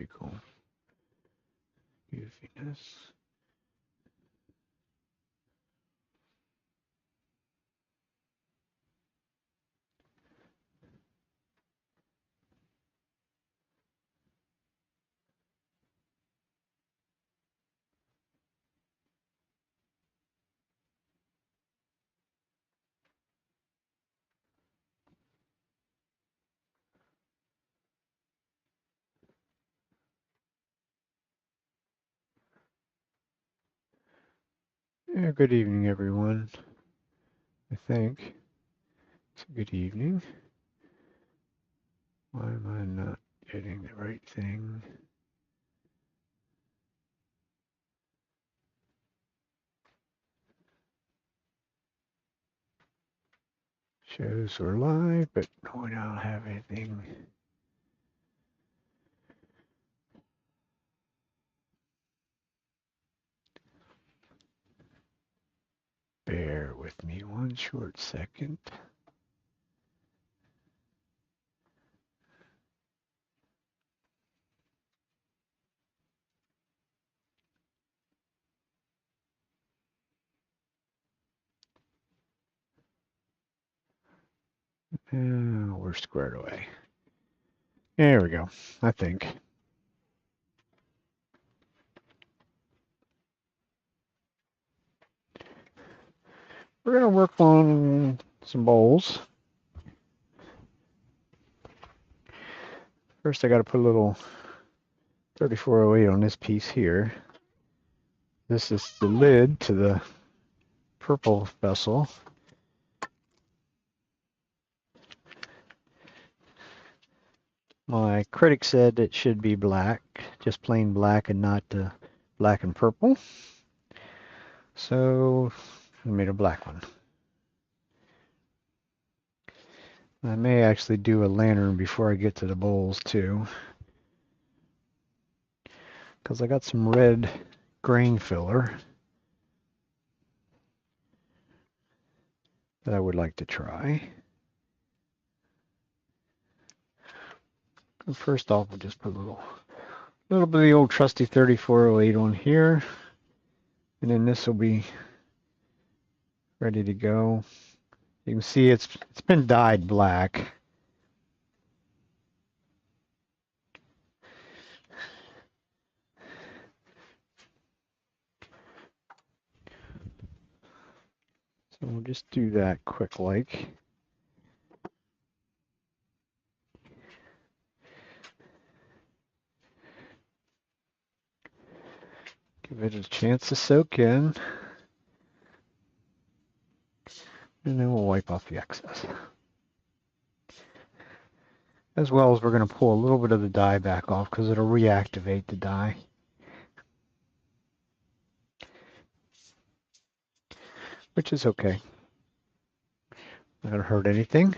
Magical goofiness. Yeah, good evening, everyone. I think it's a good evening. Why am I not getting the right thing? Shows we're live, but we don't have anything. Bear with me one short second. We're squared away. There we go, I think. We're going to work on some bowls. First, I got to put a little 3408 on this piece here. This is the lid to the purple vessel. My critic said it should be black, just plain black and not black and purple. So I made a black one. I may actually do a lantern before I get to the bowls too, because I got some red grain filler that I would like to try. And first off, we'll just put a little bit of the old trusty 3408 on here, and then this will be ready to go. You can see it's been dyed black. So we'll just do that quick like. Give it a chance to soak in. And then we'll wipe off the excess. As well as we're going to pull a little bit of the dye back off because it'll reactivate the dye. Which is okay. Not going to hurt anything.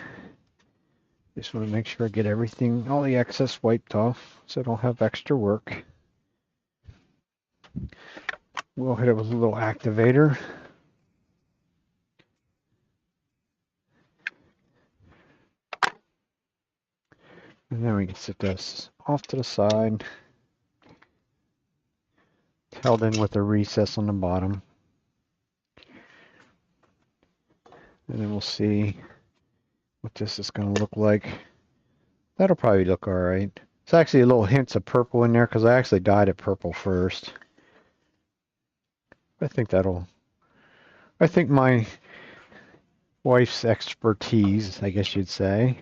Just want to make sure I get everything, all the excess wiped off so I don't have extra work. We'll hit it with a little activator. And then we can set this off to the side. It's held in with a recess on the bottom. And then we'll see what this is going to look like. That'll probably look all right. It's actually a little hints of purple in there because I actually dyed it purple first. I think my wife's expertise, I guess you'd say,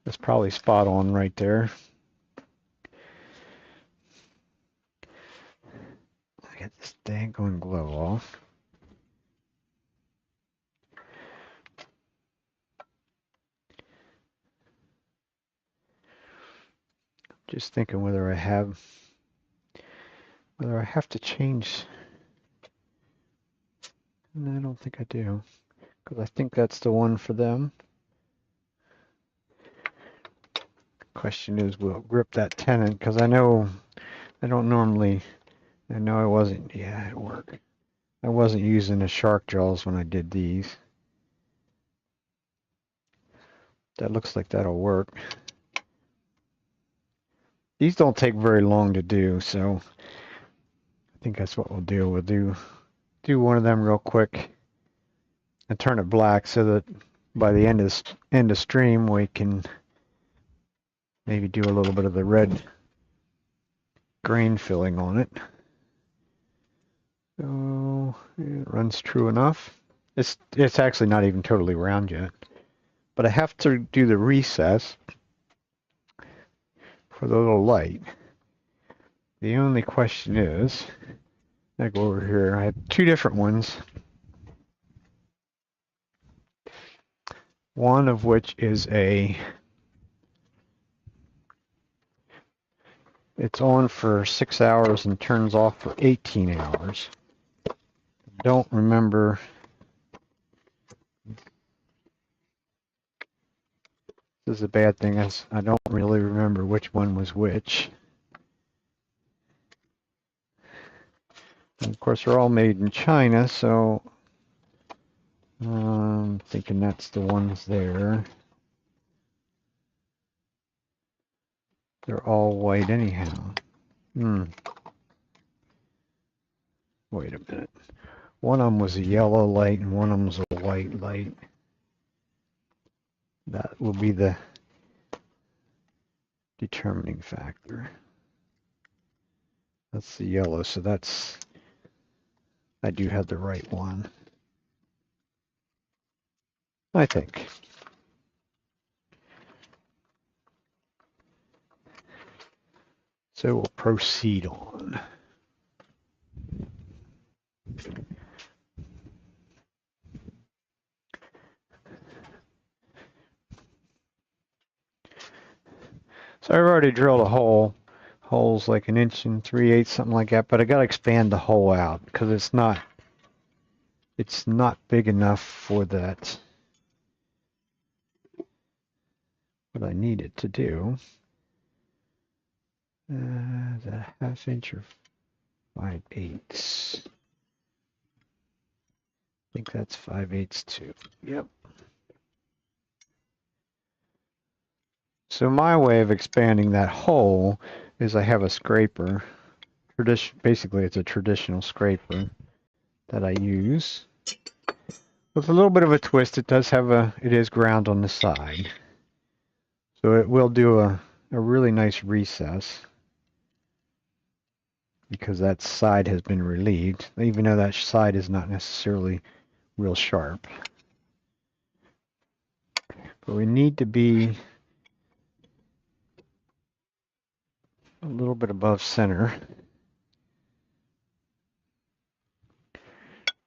is probably spot on right there. I get this dang glow off. Just thinking whether I have to change. No, I don't think I do, because I think that's the one for them. Question is, will it grip that tenant? Because I know I don't normally. I know I wasn't. Yeah, it worked. I wasn't using the shark jaws when I did these. That looks like that'll work. These don't take very long to do, so I think that's what we'll do. We'll do one of them real quick and turn it black so that by the end of stream we can maybe do a little bit of the red grain filling on it. So it runs true enough. It's actually not even totally round yet, but I have to do the recess for the little light. The only question is, I go over here. I have two different ones. One of which is it's on for 6 hours and turns off for 18 hours. Don't remember. This is a bad thing. I don't really remember which one was which. And of course, they're all made in China, so I'm thinking that's the ones there. They're all white anyhow. Wait a minute. One of them was a yellow light and one of them was a white light. That will be the determining factor. That's the yellow, so I do have the right one, I think. So we'll proceed on. So I've already drilled a hole. Hole's like 1 3/8 inches, something like that, but I gotta expand the hole out because it's not big enough for that, what I need it to do. The 1/2 inch or 5/8. I think that's 5/8 too. Yep. So my way of expanding that hole is I have a scraper. Basically, it's a traditional scraper that I use. With a little bit of a twist, it is ground on the side. So it will do a really nice recess because that side has been relieved, even though that side is not necessarily real sharp. But we need to be a little bit above center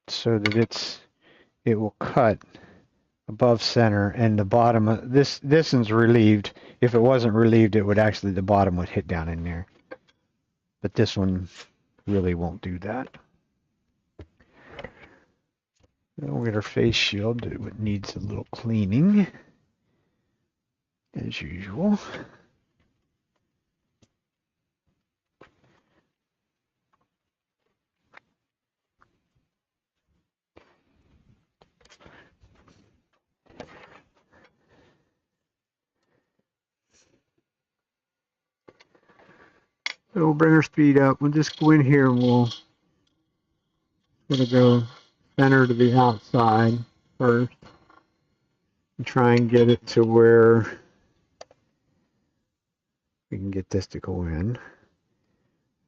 so that it will cut above center, and the bottom of this one's relieved. If it wasn't relieved, it would actually, the bottom would hit down in there. But this one really won't do that. Then we'll get our face shield. It needs a little cleaning, as usual. So we'll bring our speed up. We'll just go in here and we'll sort of go center to the outside first and try and get it to where we can get this to go in.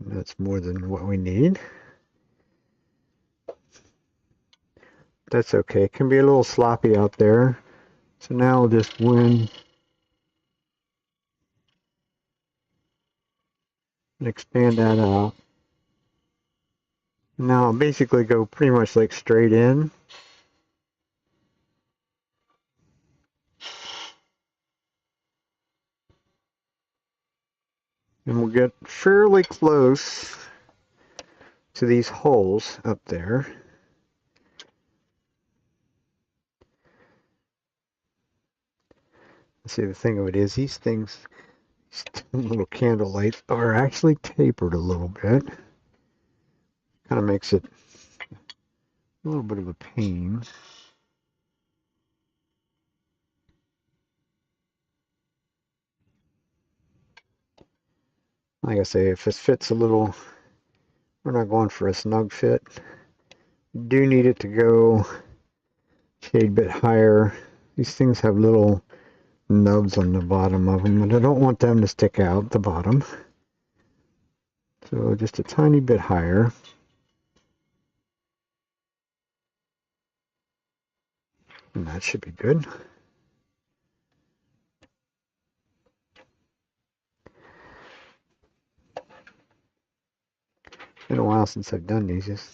And that's more than what we need. That's okay. It can be a little sloppy out there. So now we'll just win and expand that out. Now I'll basically go pretty much like straight in. And we'll get fairly close to these holes up there. See, the thing of it is, these little candle lights are actually tapered a little bit. Kind of makes it a little bit of a pain. Like I say, if this fits a little, we're not going for a snug fit. You do need it to go a shade bit higher. These things have little nubs on the bottom of them, and I don't want them to stick out the bottom. So just a tiny bit higher. And that should be good. It's been a while since I've done these. Just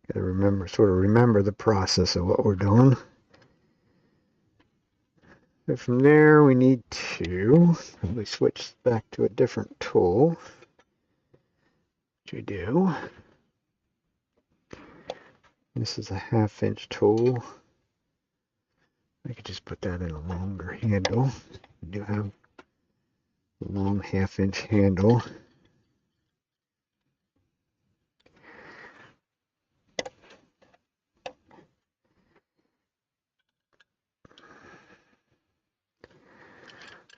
gotta remember the process of what we're doing. So from there, we need to probably switch back to a different tool, which we do. This is a 1/2" tool. I could just put that in a longer handle. We do have a long 1/2" handle.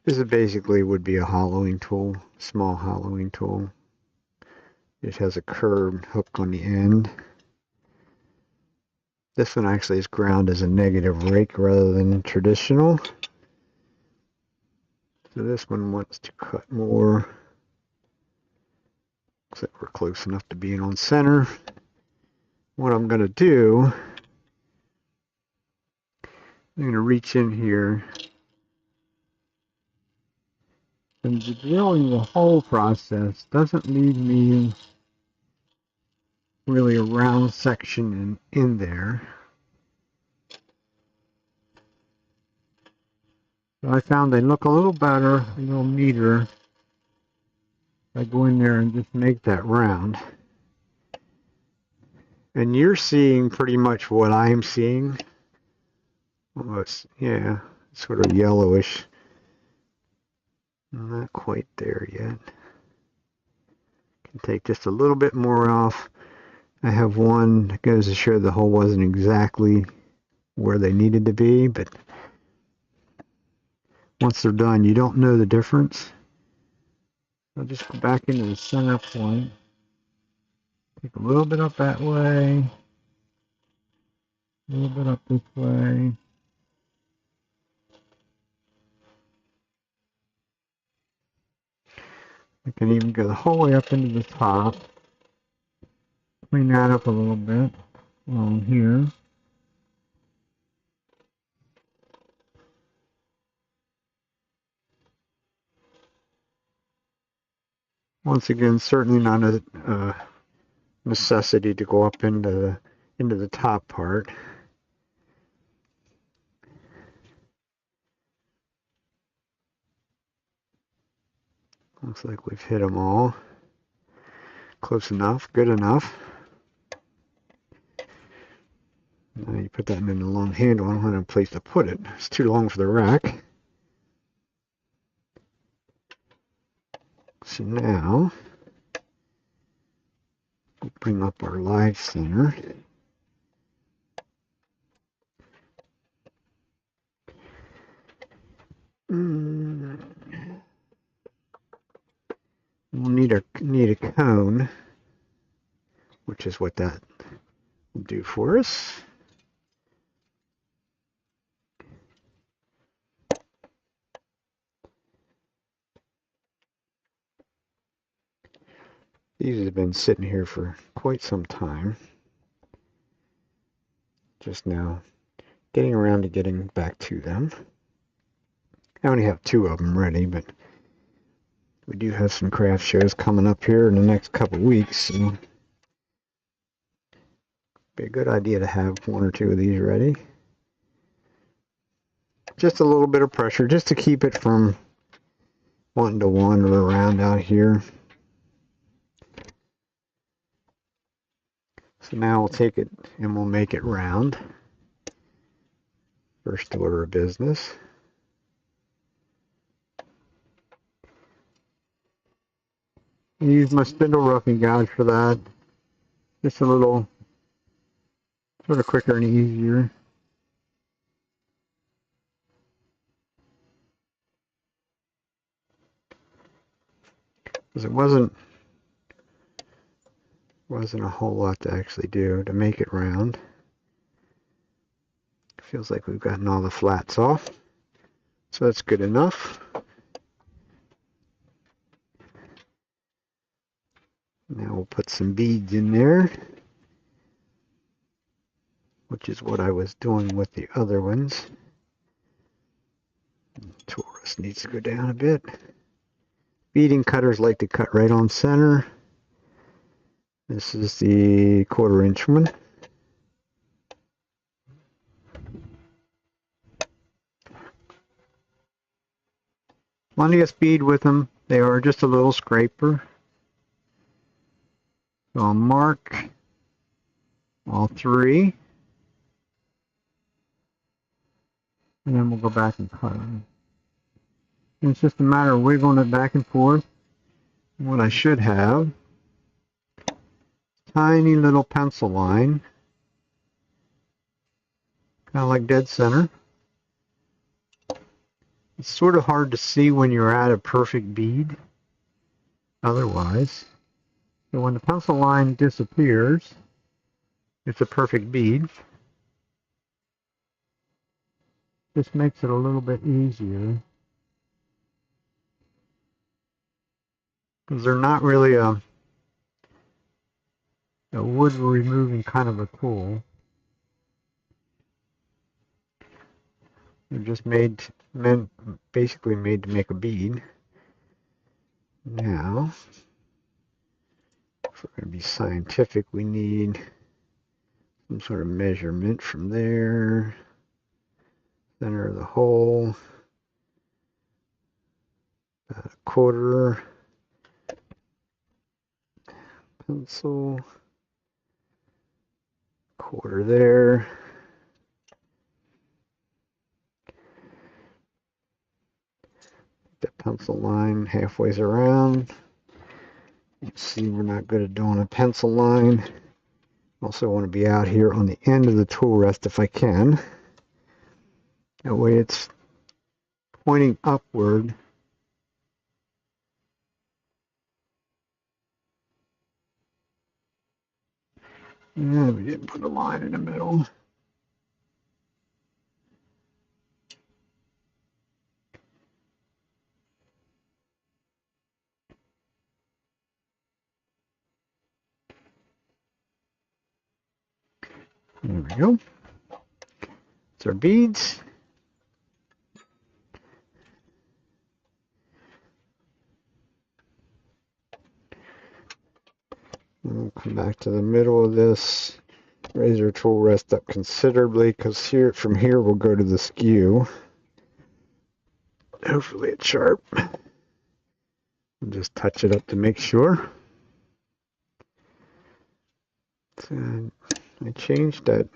This is basically would be a hollowing tool, small hollowing tool. It has a curved hook on the end. This one actually is ground as a negative rake rather than traditional. So this one wants to cut more. Looks like we're close enough to being on center. What I'm going to do, I'm going to reach in here. And drilling the hole process doesn't leave me really a round section in there. So I found they look a little better, a little neater. If I go in there and just make that round. And you're seeing pretty much what I'm seeing. Almost, yeah, sort of yellowish. Not quite there yet. Can take just a little bit more off. I have one that goes to show the hole wasn't exactly where they needed to be, but once they're done, you don't know the difference. I'll just go back into the center point. Take a little bit up that way. A little bit up this way. I can even go the whole way up into the top. Clean that up a little bit along here. Once again, certainly not a necessity to go up into the top part. Looks like we've hit them all. Close enough, good enough. Now you put that in a long handle. I don't have a place to put it. It's too long for the rack. So now, we'll bring up our live center. We'll need a cone, which is what that will do for us. These have been sitting here for quite some time. Just now getting around to getting back to them. I only have 2 of them ready, but we do have some craft shows coming up here in the next couple weeks, so it'd be a good idea to have 1 or 2 of these ready. Just a little bit of pressure, just to keep it from wanting to wander around out here. So now we'll take it and we'll make it round. First order of business. I use my spindle roughing gouge for that. Just a little sort of quicker and easier. because it wasn't a whole lot to actually do to make it round. Feels like we've gotten all the flats off, so that's good enough. Now we'll put some beads in there, which is what I was doing with the other ones. Tool rest needs to go down a bit. Beading cutters like to cut right on center. This is the 1/4 inch one. Plenty of speed with them. They are just a little scraper. So I'll mark all 3. And then we'll go back and cut them. And it's just a matter of wiggling it back and forth. What I should have, tiny little pencil line, kind of like dead center. It's sort of hard to see when you're at a perfect bead otherwise. So when the pencil line disappears, it's a perfect bead. This makes it a little bit easier, because they're not really a wood removing kind of a tool. They're just basically made to make a bead. Now, if we're going to be scientific, we need some sort of measurement from there, center of the hole, about 1/4, pencil, 1/4 there. That pencil line halfway around. You can see we're not good at doing a pencil line. Also want to be out here on the end of the tool rest if I can. That way it's pointing upward. And we didn't put a line in the middle. There we go. It's our beads. And we'll come back to the middle of this. Raise our tool rest up considerably, because from here we'll go to the skew. Hopefully it's sharp. And just touch it up to make sure. So I changed that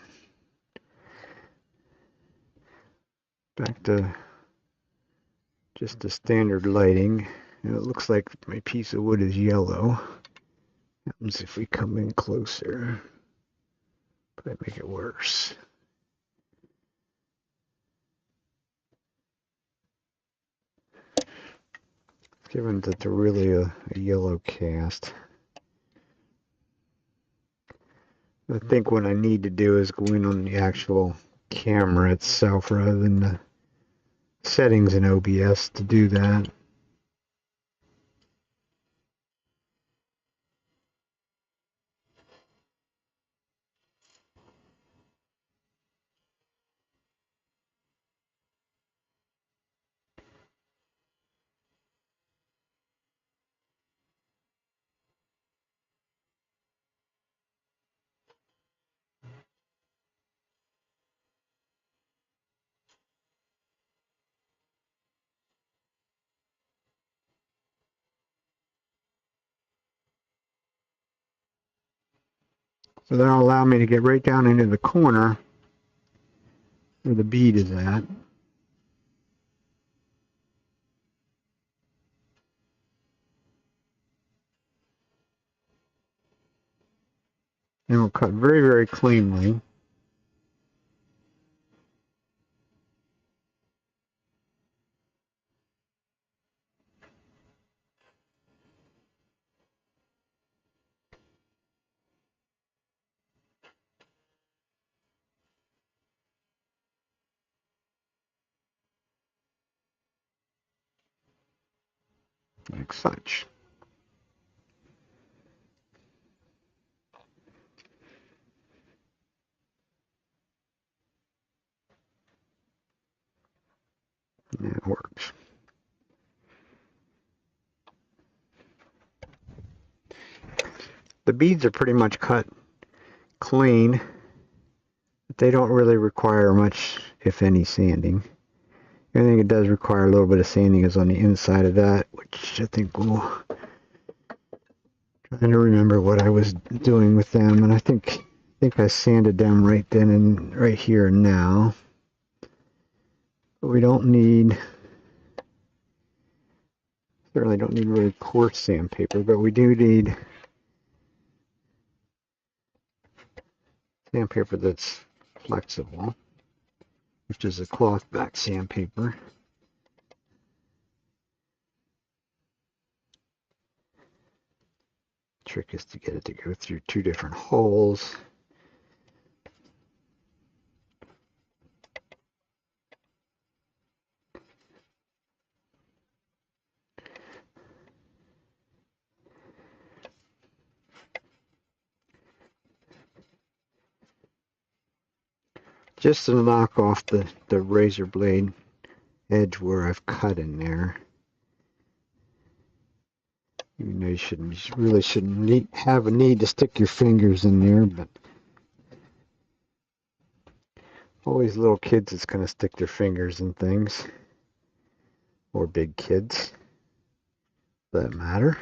back to just the standard lighting. And it looks like my piece of wood is yellow. What happens if we come in closer? Might make it worse. Given that they're really a yellow cast. I think what I need to do is go in on the actual camera itself rather than the settings in OBS to do that. So that'll allow me to get right down into the corner where the bead is at. And we'll cut very, very cleanly. like such. And it works. The beads are pretty much cut clean, but they don't really require much, if any, sanding. The only thing it does require a little bit of sanding is on the inside of that, which I think will... Trying to remember what I was doing with them, and I think I sanded them right then and right here and now. But we don't need... Certainly don't need really coarse sandpaper, but we do need sandpaper that's flexible, which is a cloth back sandpaper. Trick is to get it to go through two different holes. Just to knock off the razor blade edge where I've cut in there. You know, you really shouldn't have a need to stick your fingers in there, but always little kids that's going to stick their fingers in things, or big kids, for that matter.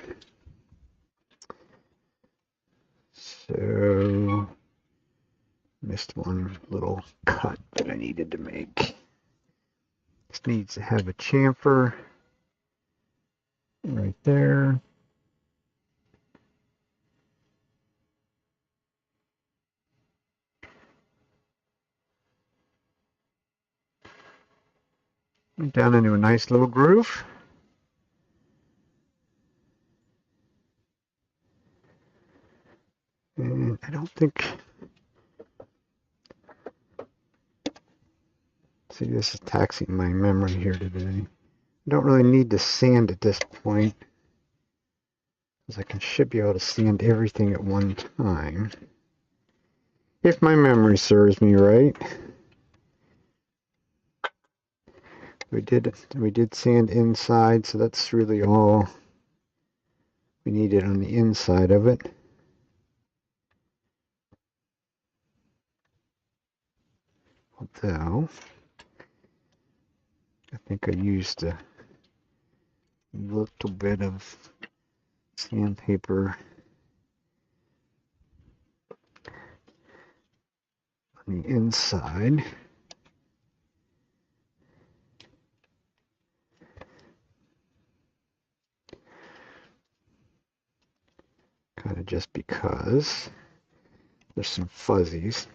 So, missed one little cut that I needed to make. This needs to have a chamfer right there. Down into a nice little groove. And I don't think... See, this is taxing my memory here today. I don't really need to sand at this point, because I should be able to sand everything at one time. If my memory serves me right. We did sand inside, so that's really all we needed on the inside of it. Although, I think I used a little bit of sandpaper on the inside. Kind of just because there's some fuzzies.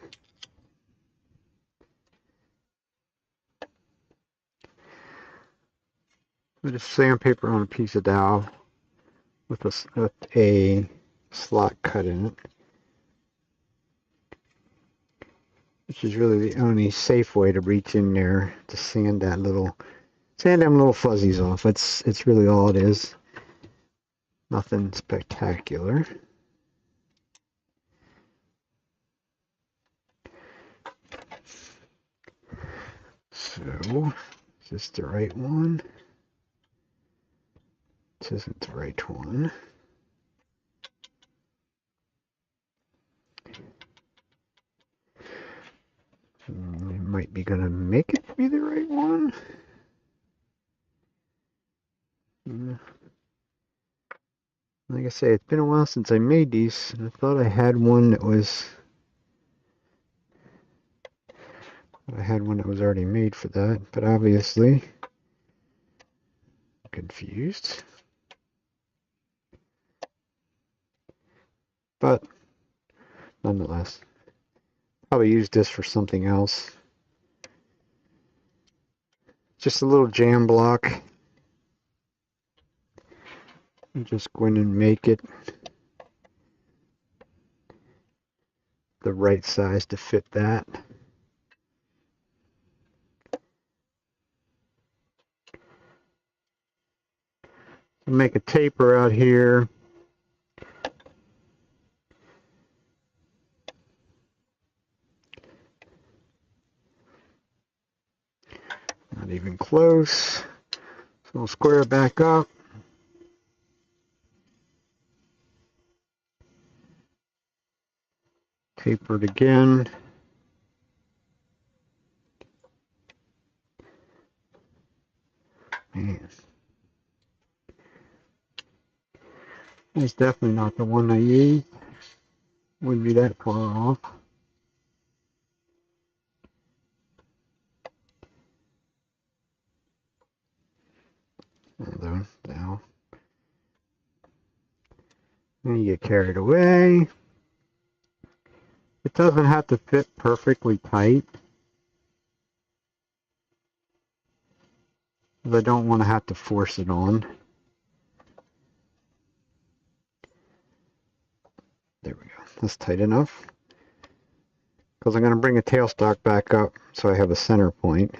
Bit of sandpaper on a piece of dowel with a slot cut in it, which is really the only safe way to reach in there to sand them little fuzzies off. It's really all it is. Nothing spectacular. So, is this the right one? This isn't the right one. I might be gonna make it be the right one. Like I say, it's been a while since I made these, and I thought I had one that was already made for that, but obviously I'm confused. But nonetheless, probably use this for something else. Just a little jam block. I'm just going to make it the right size to fit that. make a taper out here. Not even close. So we'll square it back up. Taper it again. Man. It's definitely not the one I used. Wouldn't be that far off. Although, now, and you get carried away. It doesn't have to fit perfectly tight. I don't want to have to force it on. There we go. That's tight enough. Because I'm going to bring a tailstock back up so I have a center point.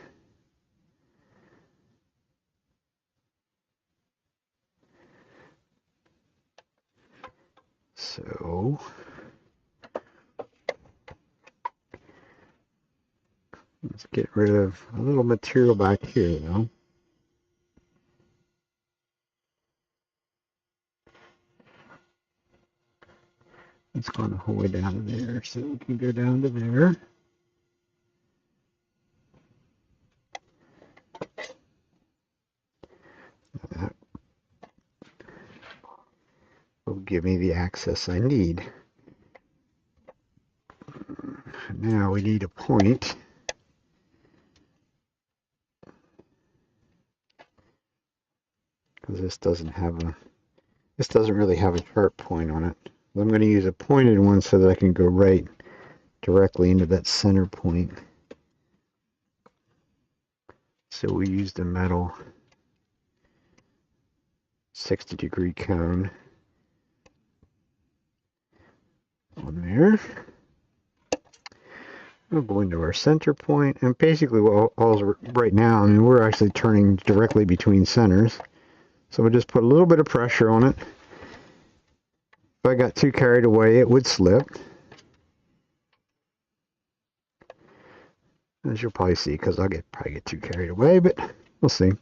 So let's get rid of a little material back here though. It's going to hold it down to there, so we can go down to there. That will give me the access I need. Now we need a point. Because this doesn't really have a sharp point on it. I'm going to use a pointed one so that I can go right directly into that center point. So we used a metal 60-degree cone on there. We'll go into our center point, and basically right now, I mean, we're actually turning directly between centers. So we'll just put a little bit of pressure on it. If I got too carried away, it would slip. As you'll probably see, because I'll probably get too carried away, but we'll see.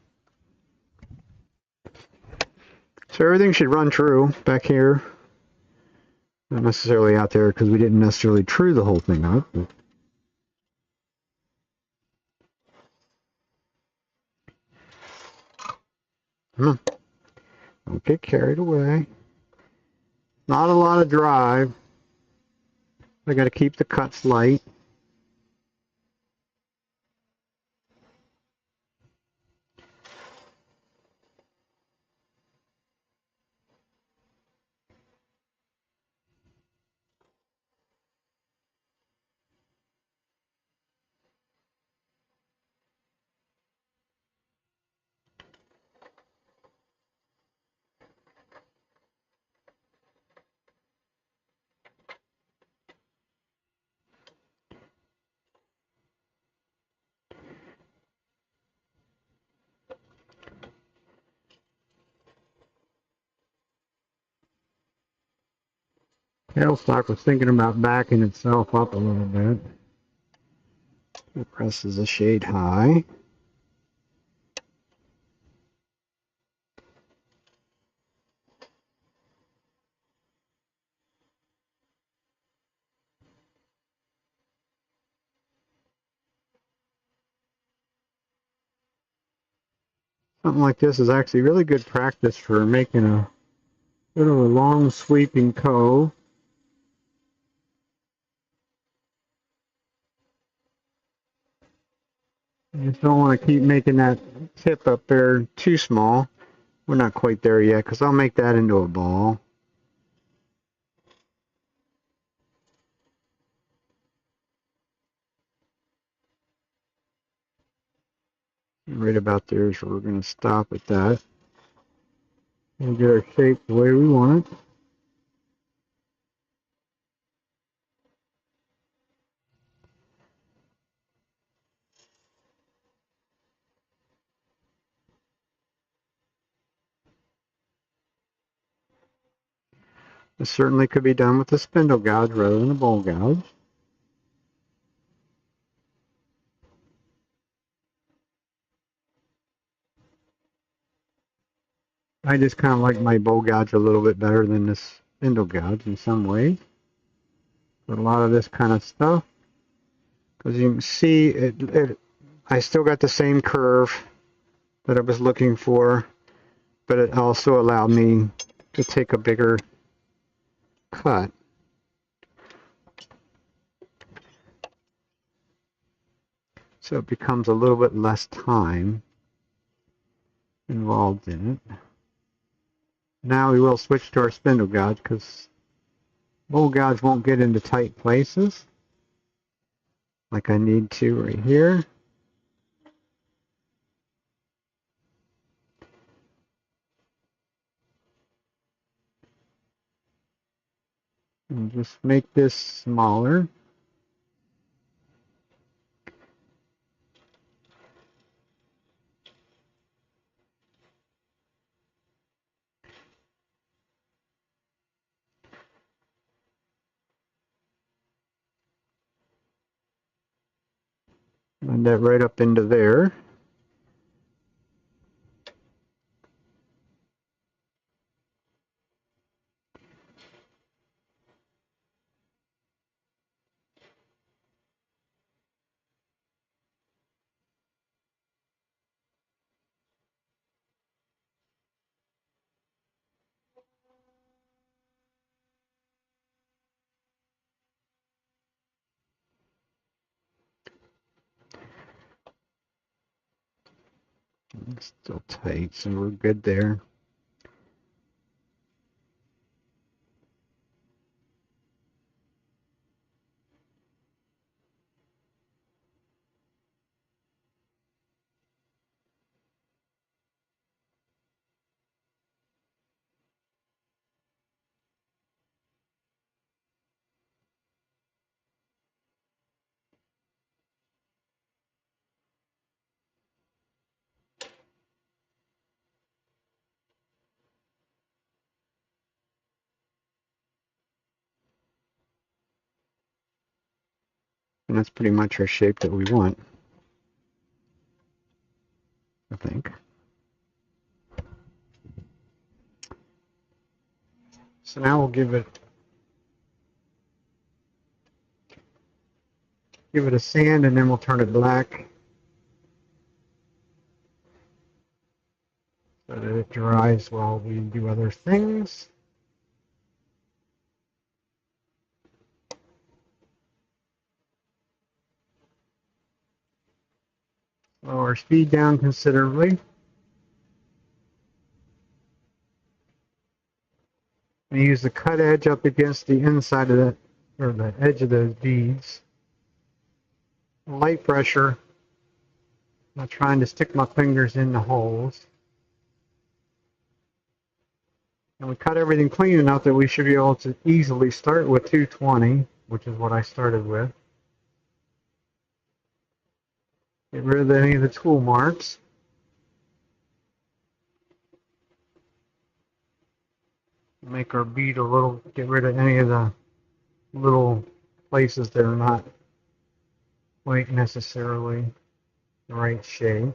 So everything should run true back here. Not necessarily out there because we didn't necessarily true the whole thing up. Don't get carried away. Not a lot of drive. I got to keep the cuts light. Tailstock was thinking about backing itself up a little bit. It presses a shade high. Something like this is actually really good practice for making a bit of a long sweeping cove. You just don't want to keep making that tip up there too small. We're not quite there yet because I'll make that into a ball. Right about there is where we're going to stop at that. And get our shape the way we want it. This certainly could be done with a spindle gouge rather than a bowl gouge. I just kind of like my bowl gouge a little bit better than this spindle gouge in some ways. But a lot of this kind of stuff, because you can see I still got the same curve that I was looking for, but it also allowed me to take a bigger cut. So it becomes a little bit less time involved in it. Now we will switch to our spindle gouge because bowl gouge won't get into tight places like I need to right here. And just make this smaller. And that right up into there. It's still tight, so we're good there. And that's pretty much our shape that we want, I think. So now we'll give it a sand and then we'll turn it black so that it dries while we do other things. Slow our speed down considerably. We use the cut edge up against the inside of that, or the edge of those beads. Light pressure. I'm not trying to stick my fingers in the holes. And we cut everything clean enough that we should be able to easily start with 220, which is what I started with. Get rid of any of the tool marks. Make our bead a little, get rid of any of the little places that are not quite necessarily the right shape.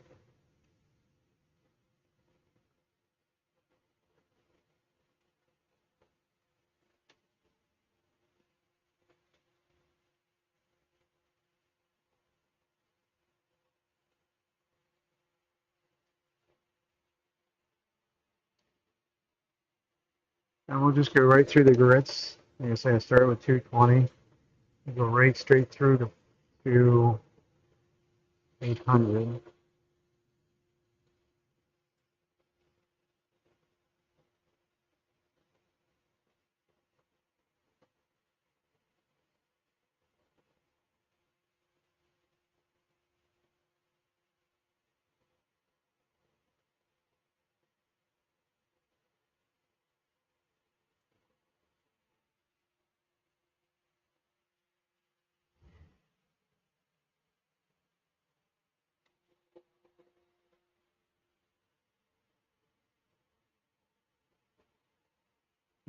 And we'll just go right through the grits. Like I say, I started with 220. Go right straight through to 800.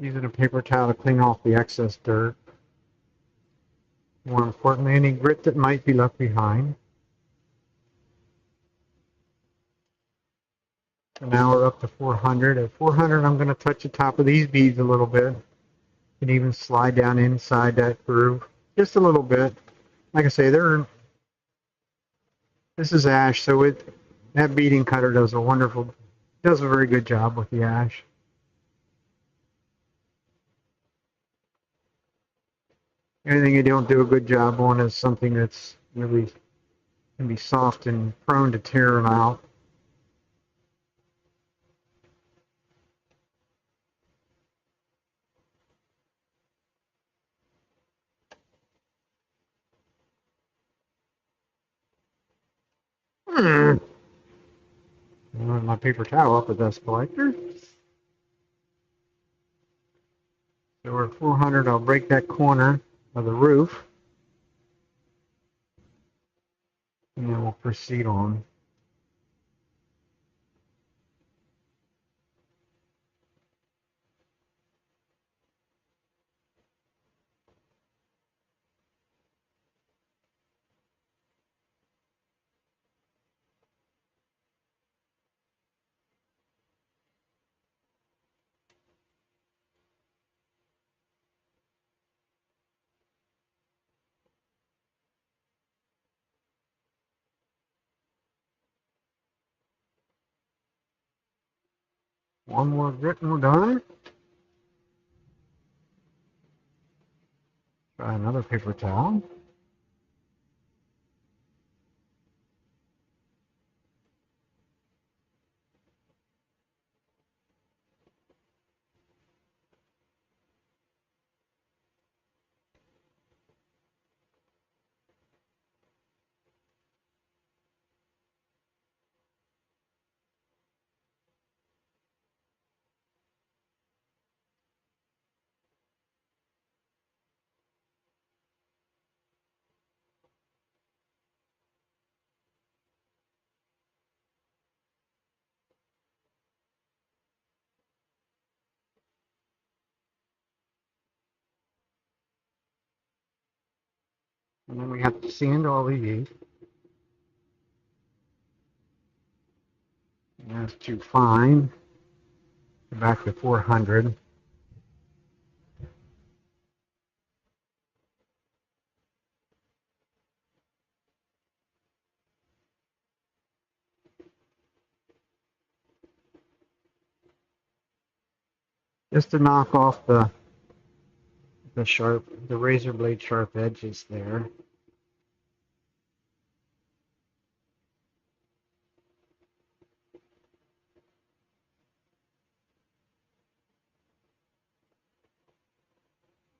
Using a paper towel to clean off the excess dirt. More importantly, any grit that might be left behind. So now we're up to 400. At 400, I'm going to touch the top of these beads a little bit. And even slide down inside that groove. Just a little bit. Like I say, this is ash, so that beading cutter does a very good job with the ash. Anything you don't do a good job on is something that's really can be soft and prone to tearing out. I'm running my paper towel up a dust collector. So we're at 400. I'll break that corner of the roof. And then we'll proceed on. One more grit and we're done. Try another paper towel. And then we have to sand all these. And that's too fine. Go back to 400. Just to knock off the razor blade sharp edges there.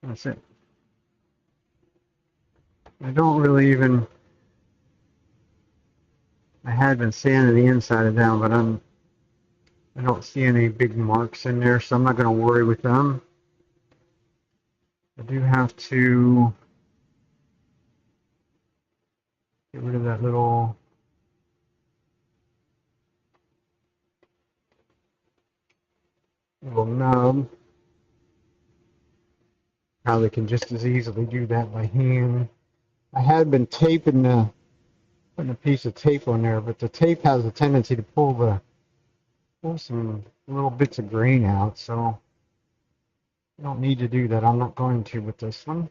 That's it. I don't really even, I had been sanding the inside and down, but I don't see any big marks in there, so I'm not going to worry with them. I do have to get rid of that little nub. How they can just as easily do that by hand. I had been putting a piece of tape on there, but the tape has a tendency to pull some little bits of grain out, so I don't need to do that. I'm not going to with this one.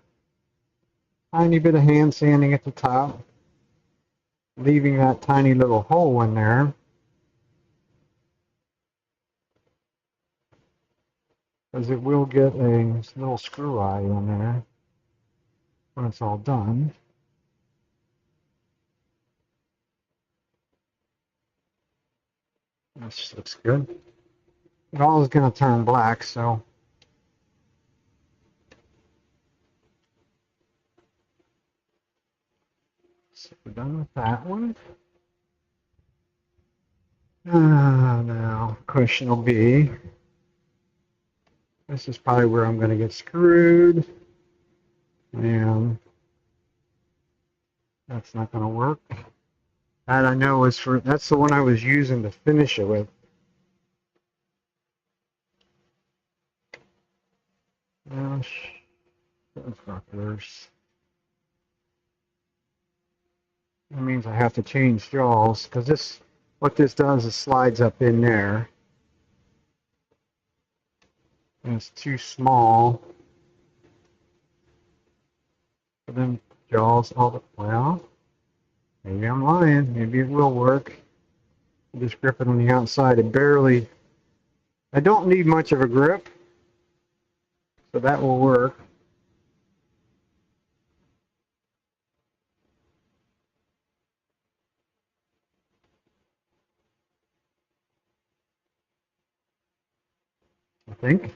Tiny bit of hand sanding at the top, leaving that tiny little hole in there. Because it will get a little screw eye in there when it's all done. This looks good. It all is going to turn black, so we're done with that one. Now, question will be, this is probably where I'm going to get screwed, and that's not going to work. That I know is that's the one I was using to finish it with. Gosh, that's not worse. That means I have to change jaws because this, what this does is slides up in there. And it's too small for them jaws all the, well, maybe I'm lying. Maybe it will work. Just grip it on the outside. It barely, I don't need much of a grip, so that will work. I think.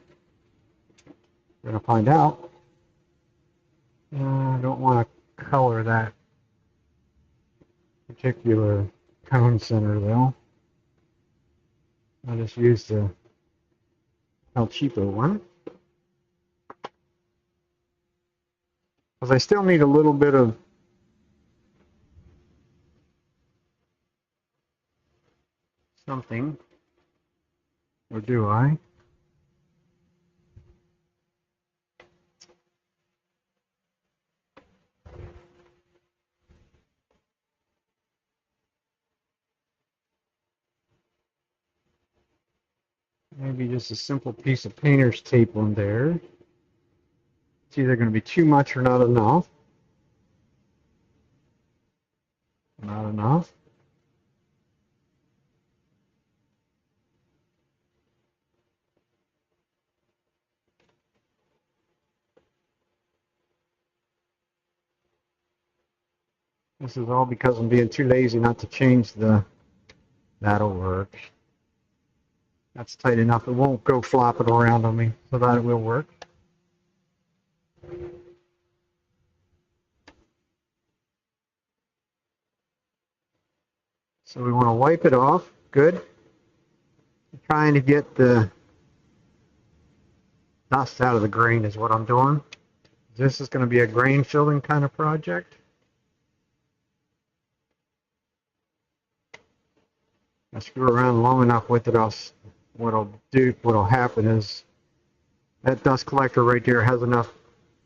We're going to find out. I don't want to color that particular cone center though. I'll just use the El Cheapo one. Because I still need a little bit of something. Or do I? Maybe just a simple piece of painter's tape on there. It's either going to be too much or not enough. Not enough. This is all because I'm being too lazy not to change the, that'll work. That's tight enough. It won't go flopping around on me, so that it will work. So we want to wipe it off. Good. I'm trying to get the dust out of the grain is what I'm doing. This is going to be a grain filling kind of project. I screw around long enough with it, what'll happen is that dust collector right there has enough,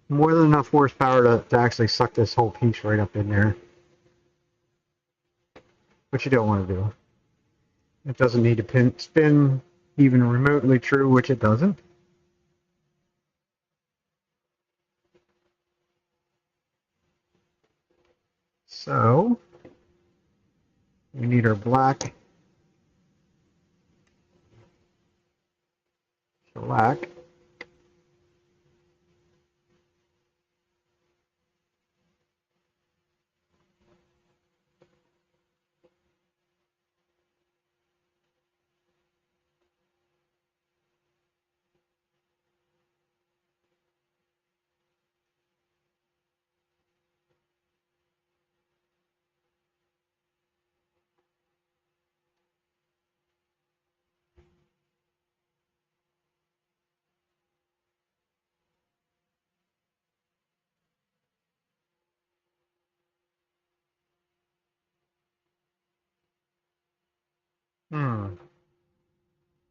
more than enough horsepower to actually suck this whole piece right up in there. Which you don't want to do. It doesn't need to spin even remotely true, which it doesn't. So we need our black shellac.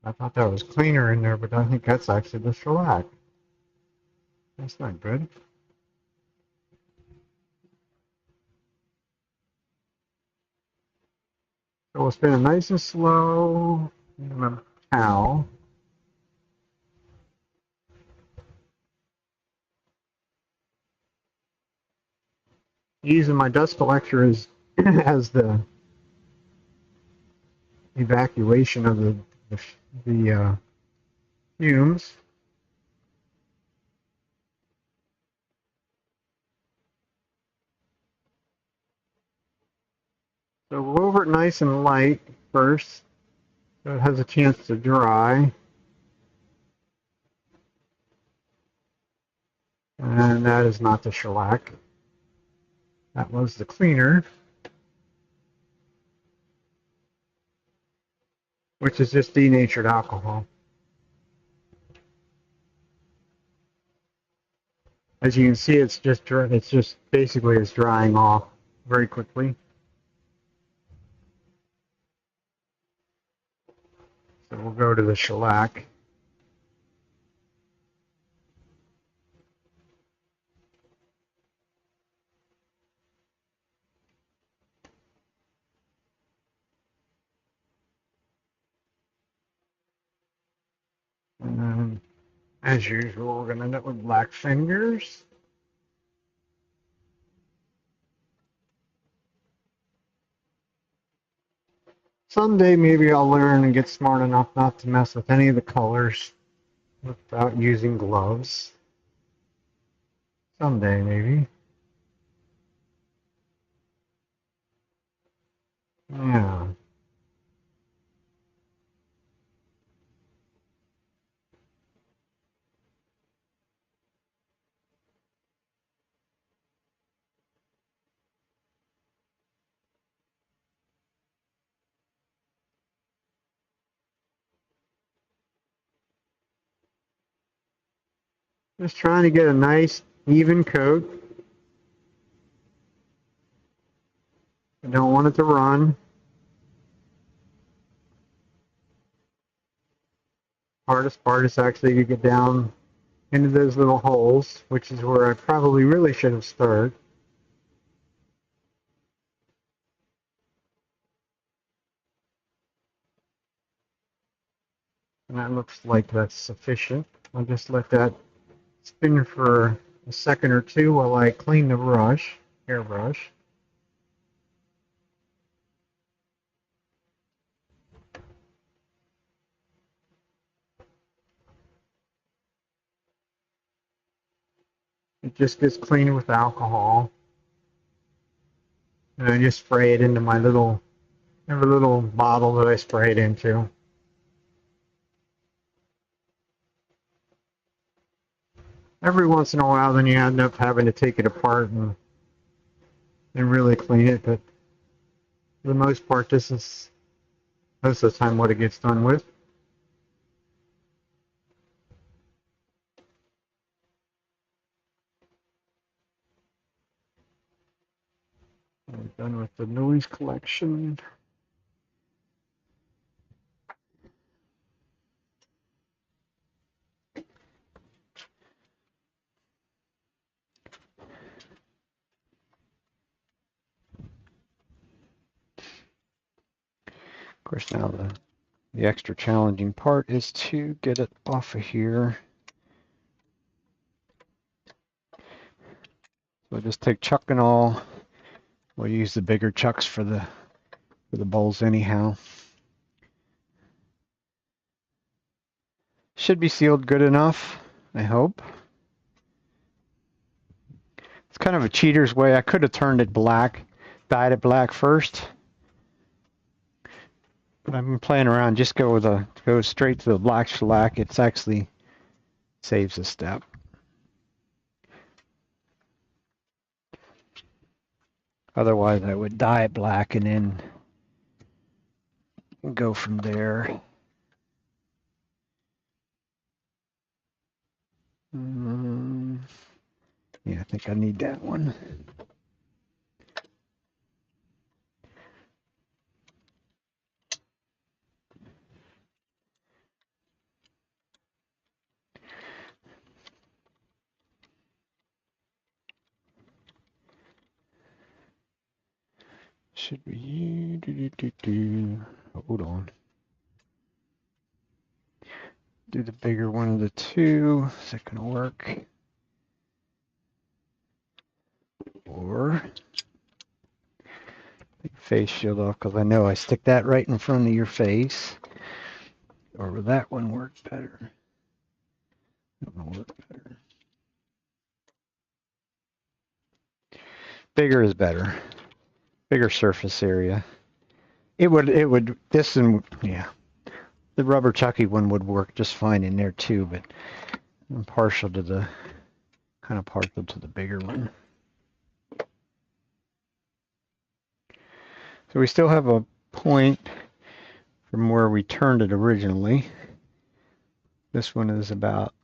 I thought that was cleaner in there, but I think that's actually the shellac. That's not good. So we'll spin it nice and slow. Remember, towel. Using my dust collector as as the evacuation of the fumes. So we'll go over it nice and light first, so it has a chance to dry. And that is not the shellac. That was the cleaner, which is just denatured alcohol. As you can see, it's just basically it's drying off very quickly. So we'll go to the shellac. then, as usual, we're going to end up with black fingers. Someday maybe I'll learn and get smart enough not to mess with any of the colors without using gloves. Someday maybe. Yeah. Just trying to get a nice even coat. I don't want it to run. Hardest part is actually to get down into those little holes, which is where I probably really should have started. And that looks like that's sufficient. I'll just let that spin for a second or two while I clean the brush, hairbrush. It just gets cleaned with alcohol. And I just spray it into my every little bottle that I spray it into. Every once in a while, then you end up having to take it apart and really clean it. But for the most part, this is most of the time what it gets done with. I'm done with the noise collection. Of course, now the extra challenging part is to get it off of here. So I just take chuck and all. We'll use the bigger chucks for the bowls anyhow. Should be sealed good enough, I hope. It's kind of a cheater's way. I could have turned it black, dyed it black first. But I've been playing around. Just go straight to the black shellac. It's actually saves a step. Otherwise, I would dye it black and then go from there. Yeah, I think I need that one. Should be hold on. Do the bigger one of the two. Is that gonna work? Or take face shield off because I know I stick that right in front of your face. Or will that one work better? That one work better. Bigger is better. Bigger surface area. It would this and yeah. The rubber chucky one would work just fine in there too, but I'm partial to the bigger one. So we still have a point from where we turned it originally. This one is about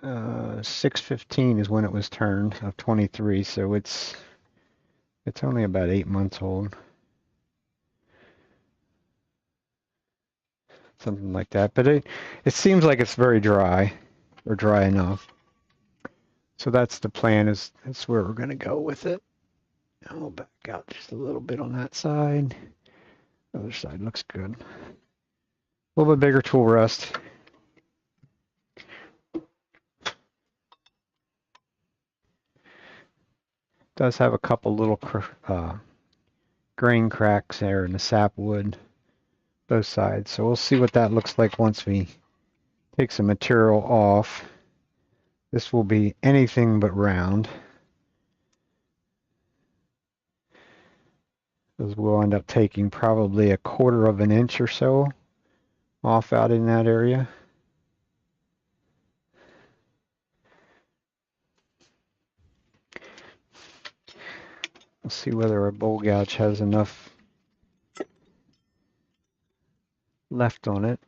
6:15 is when it was turned of 23, so it's only about 8 months old. Something like that, but it seems like it's very dry, or dry enough. So that's the plan, that's where we're going to go with it. And we'll back out just a little bit on that side. The other side looks good. A little bit bigger tool rest. Does have a couple little grain cracks there in the sapwood, both sides. So we'll see what that looks like once we take some material off. This will be anything but round, because we'll end up taking probably 1/4 of an inch or so off out in that area. We'll see whether our bowl gouge has enough left on it.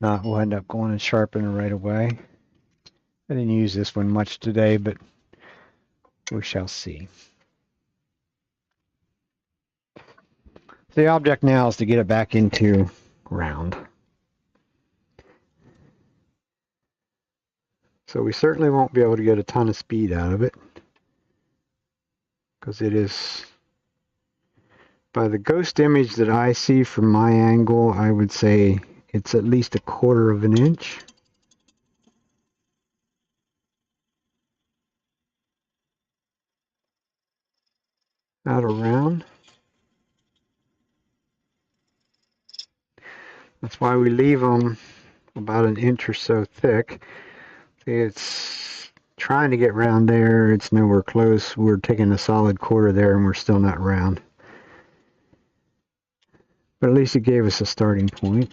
Not, we'll end up going and sharpening right away. I didn't use this one much today, but we shall see. The object now is to get it back into round. So we certainly won't be able to get a ton of speed out of it, because it is, by the ghost image that I see from my angle, I would say it's at least 1/4 of an inch. Out around. That's why we leave them about an inch or so thick. See, it's trying to get round there. It's nowhere close. We're taking a solid 1/4 there and we're still not round. But at least it gave us a starting point.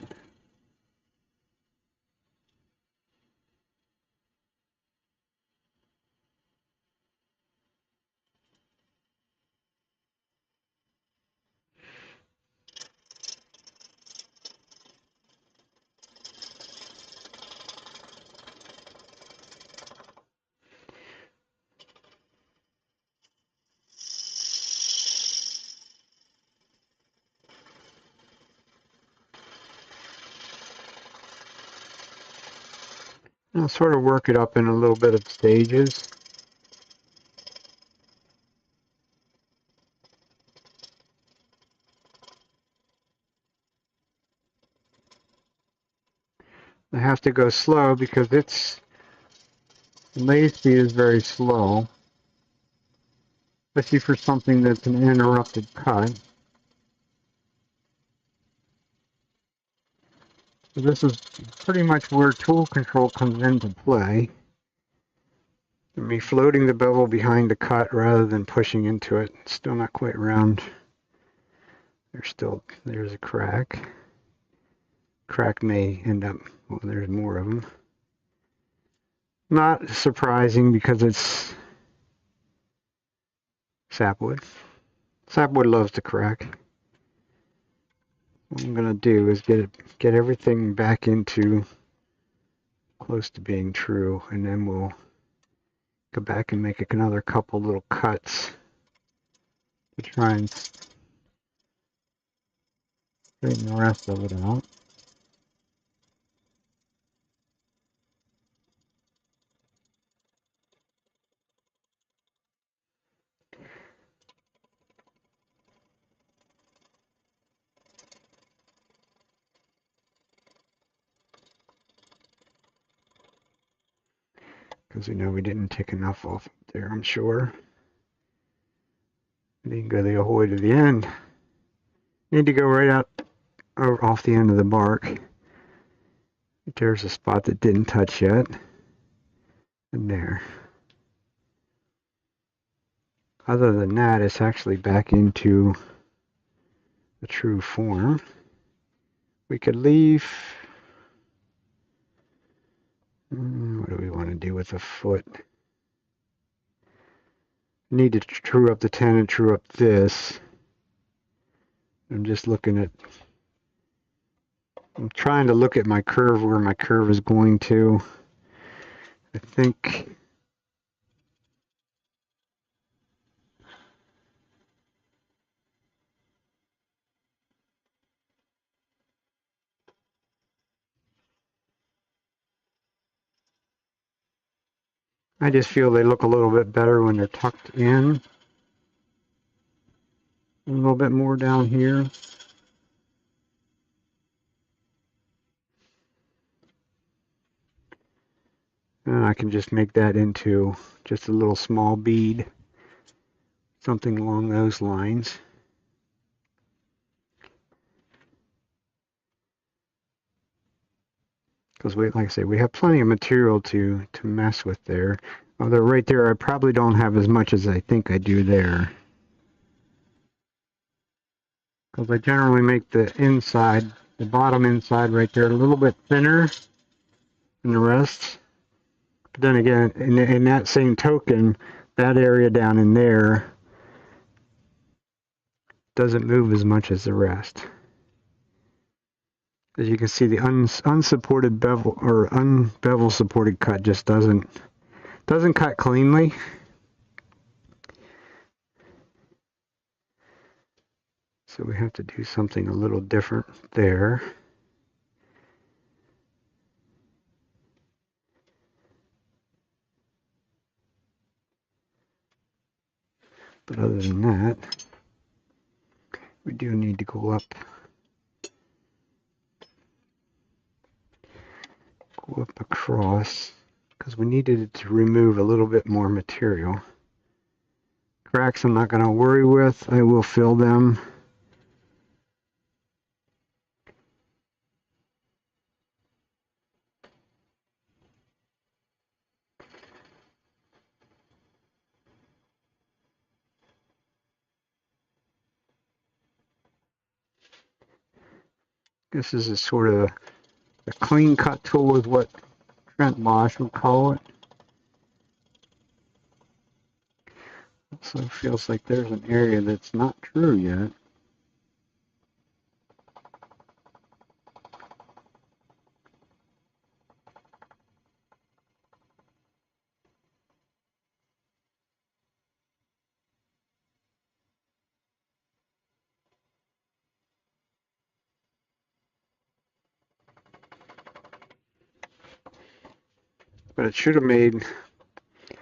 I'll sort of work it up in a little bit of stages. I have to go slow because its lathe speed is very slow, especially for something that's an interrupted cut. So this is pretty much where tool control comes into play. Me floating the bevel behind the cut rather than pushing into it. It's still not quite round. There's a crack. Crack may end up, well, there's more of them. Not surprising because it's sapwood. Sapwood loves to crack. What I'm gonna do is get everything back into close to being true, and then we'll go back and make another couple little cuts to try and straighten the rest of it out. Because we know we didn't take enough off there, I'm sure. We didn't go the whole way to the end. Need to go right out off the end of the bark. There's a spot that didn't touch yet. And there. Other than that, it's actually back into the true form. We could leave. What do we want to do with the foot? Need to true up the 10 and true up this. I'm just looking at, I'm trying to look at my curve, where my curve is going to. I think I just feel they look a little bit better when they're tucked in. A little bit more down here. And I can just make that into just a little small bead. something along those lines. Because like I say, we have plenty of material to mess with there. Although right there, I probably don't have as much as I think I do there. Because I generally make the inside, the bottom inside right there, a little bit thinner than the rest. But then again, in that same token, that area down in there doesn't move as much as the rest. As you can see, the unsupported bevel or unbevel supported cut just doesn't cut cleanly. So we have to do something a little different there. But other than that, we do need to go up across, because we needed to remove a little bit more material. Cracks I'm not going to worry with. I will fill them. This is a sort of a clean cut tool is what Trent Bosch would call it. So it feels like there's an area that's not true yet. But it should have made a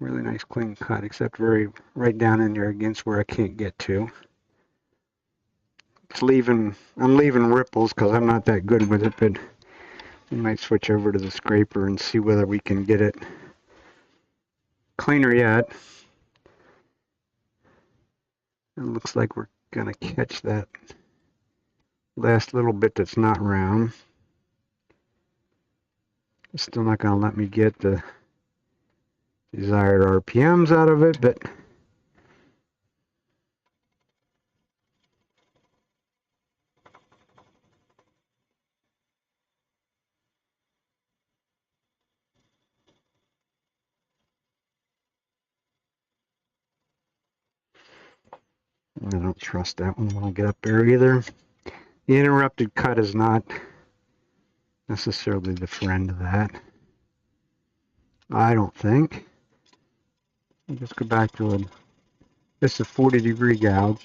really nice clean cut, except right down in there against where I can't get to. I'm leaving ripples because I'm not that good with it, but we might switch over to the scraper and see whether we can get it cleaner yet. It looks like we're gonna catch that last little bit that's not round. It's still not gonna let me get the desired RPMs out of it, but I don't trust that one when I get up there either. The interrupted cut is not necessarily the friend of that, I don't think. I'll just go back to it. This is a 40-degree gouge.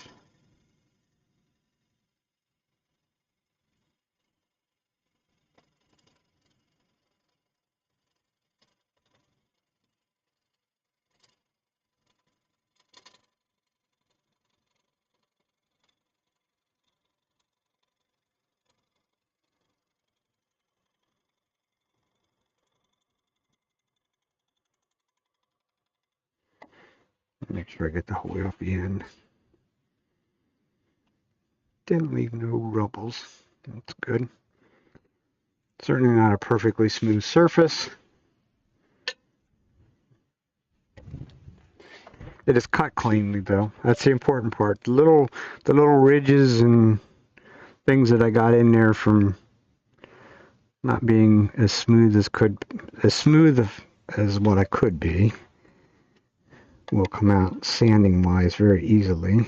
Make sure I get the whole way off the end. Didn't leave no rubbles. That's good. Certainly not a perfectly smooth surface. It is cut cleanly though. That's the important part. The little ridges and things that I got in there from not being as smooth as what I could be will come out sanding wise very easily.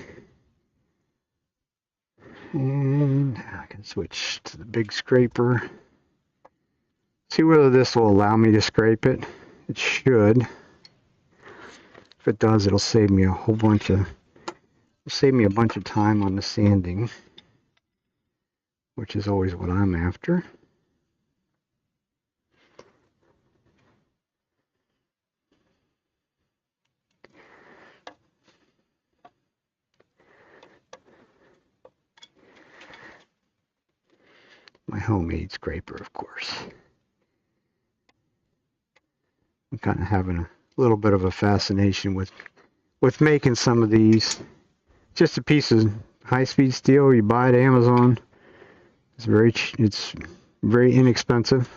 And I can switch to the big scraper. See whether this will allow me to scrape it. It should. If it does, it'll save me a bunch of time on the sanding, which is always what I'm after. My homemade scraper, of course. I'm kind of having a little bit of a fascination with with making some of these. Just a piece of high-speed steel you buy at Amazon. It's very inexpensive.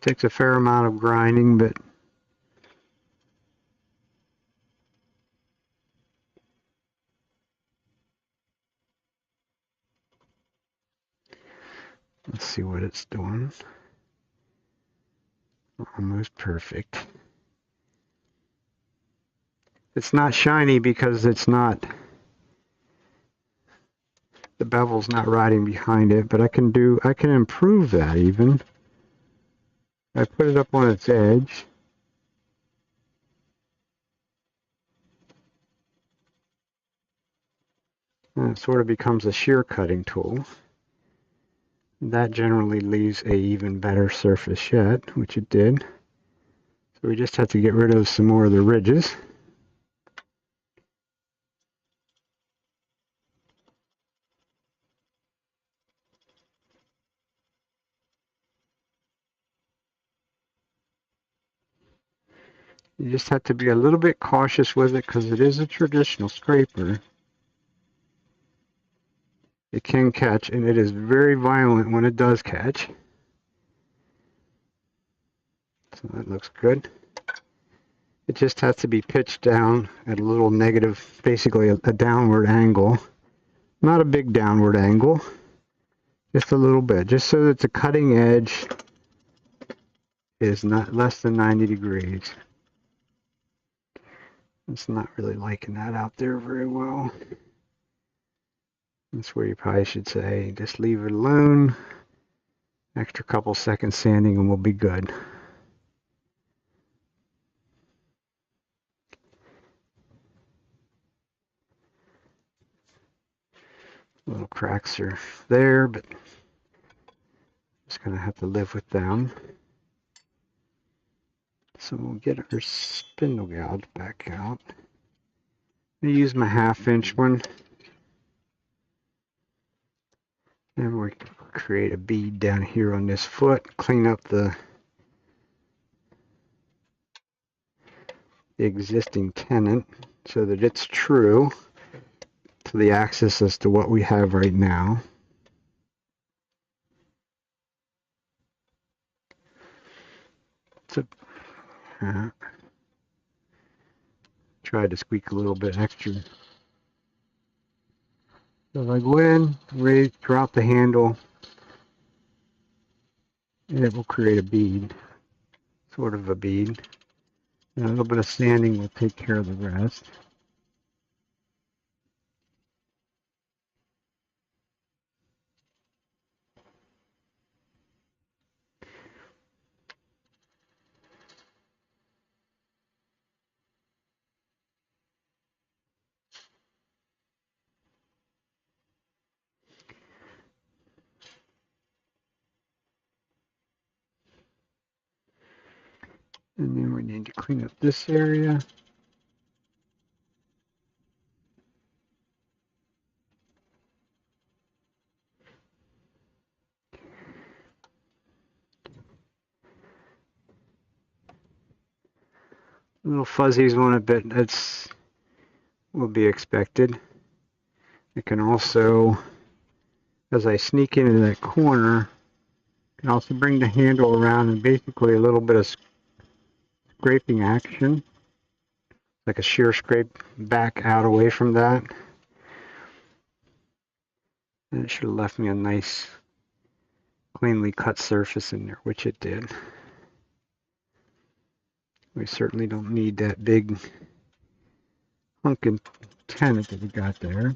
Takes a fair amount of grinding, but let's see what it's doing. Almost perfect. It's not shiny because it's not, the bevel's not riding behind it, but I can improve that even. I put it up on its edge. And it sort of becomes a shear cutting tool. That generally leaves a even better surface yet, which it did. So we just have to get rid of some more of the ridges. You just have to be a little bit cautious with it because it is a traditional scraper. It can catch, and it is very violent when it does catch. So that looks good. It just has to be pitched down at a little negative, basically a downward angle. Not a big downward angle, just a little bit, just so that the cutting edge is not less than 90 degrees. It's not really liking that out there very well. That's where you probably should say, just leave it alone. Extra couple seconds sanding and we'll be good. Little cracks are there, but just gonna have to live with them. So we'll get our spindle gouge back out. I use my 1/2 inch one. And we'll create a bead down here on this foot, clean up the existing tenon so that it's true to the axis as to what we have right now. So, try to squeak a little bit extra. So if I go in, raise, drop the handle, and it will create a bead, sort of a bead. And a little bit of sanding will take care of the rest. And then we need to clean up this area. Little fuzzies on it, but that's will be expected. I can also, as I sneak into that corner, can also bring the handle around and basically a little bit of scraping action, like a shear scrape back out away from that. And it should have left me a nice, cleanly cut surface in there, which it did. We certainly don't need that big hunkin' tenon that we got there.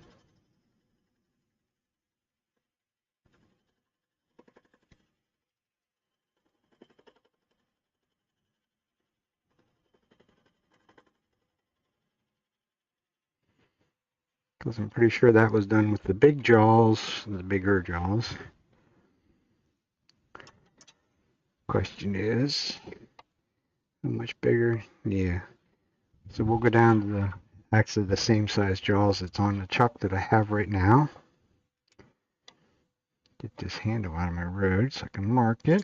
Because I'm pretty sure that was done with the big jaws, the bigger jaws. Question is, how much bigger? Yeah. So we'll go down to the actually the same size jaws that's on the chuck that I have right now. Get this handle out of my road so I can mark it.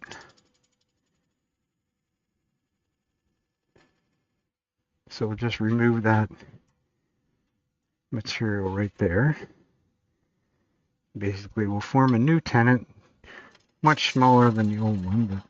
So we'll just remove that material right there. Basically, we'll form a new tenant, much smaller than the old one, but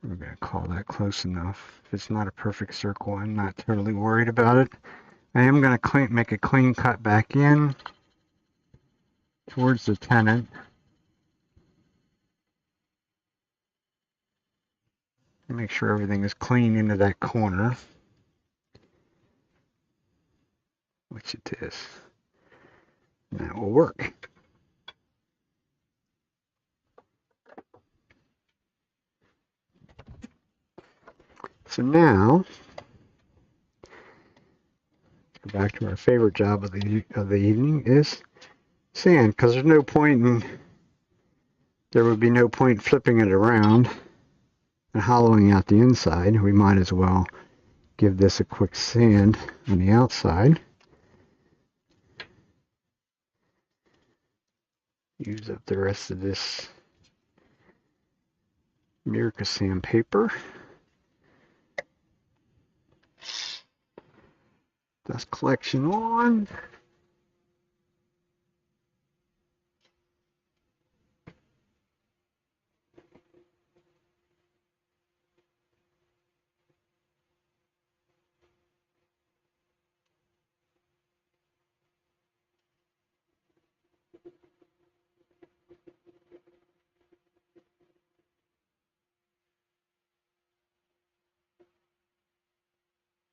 we're going to call that close enough. If it's not a perfect circle, I'm not totally worried about it. I am going to make a clean cut back in towards the tenant. Make sure everything is clean into that corner, which it is. And that will work. So now, go back to our favorite job of the evening is sand, because there would be no point flipping it around and hollowing out the inside. We might as well give this a quick sand on the outside. Use up the rest of this Miracle sandpaper. Dust collection on.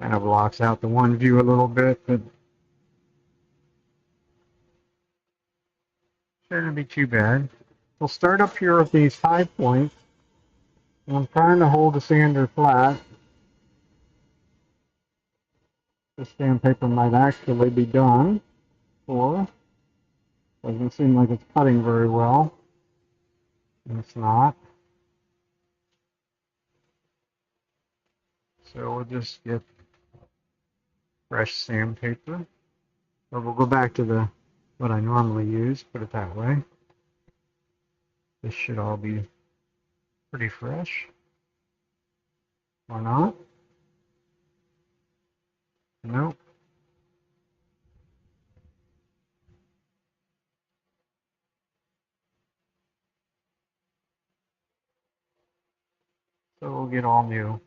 Kind of blocks out the one view a little bit, but shouldn't be too bad. We'll start up here with these high points. And I'm trying to hold the sander flat. This sandpaper might actually be done, or doesn't seem like it's cutting very well. And it's not. So we'll just get fresh sandpaper. Or we'll go back to what I normally use, put it that way. This should all be pretty fresh. Or not? Nope. So we'll get all new.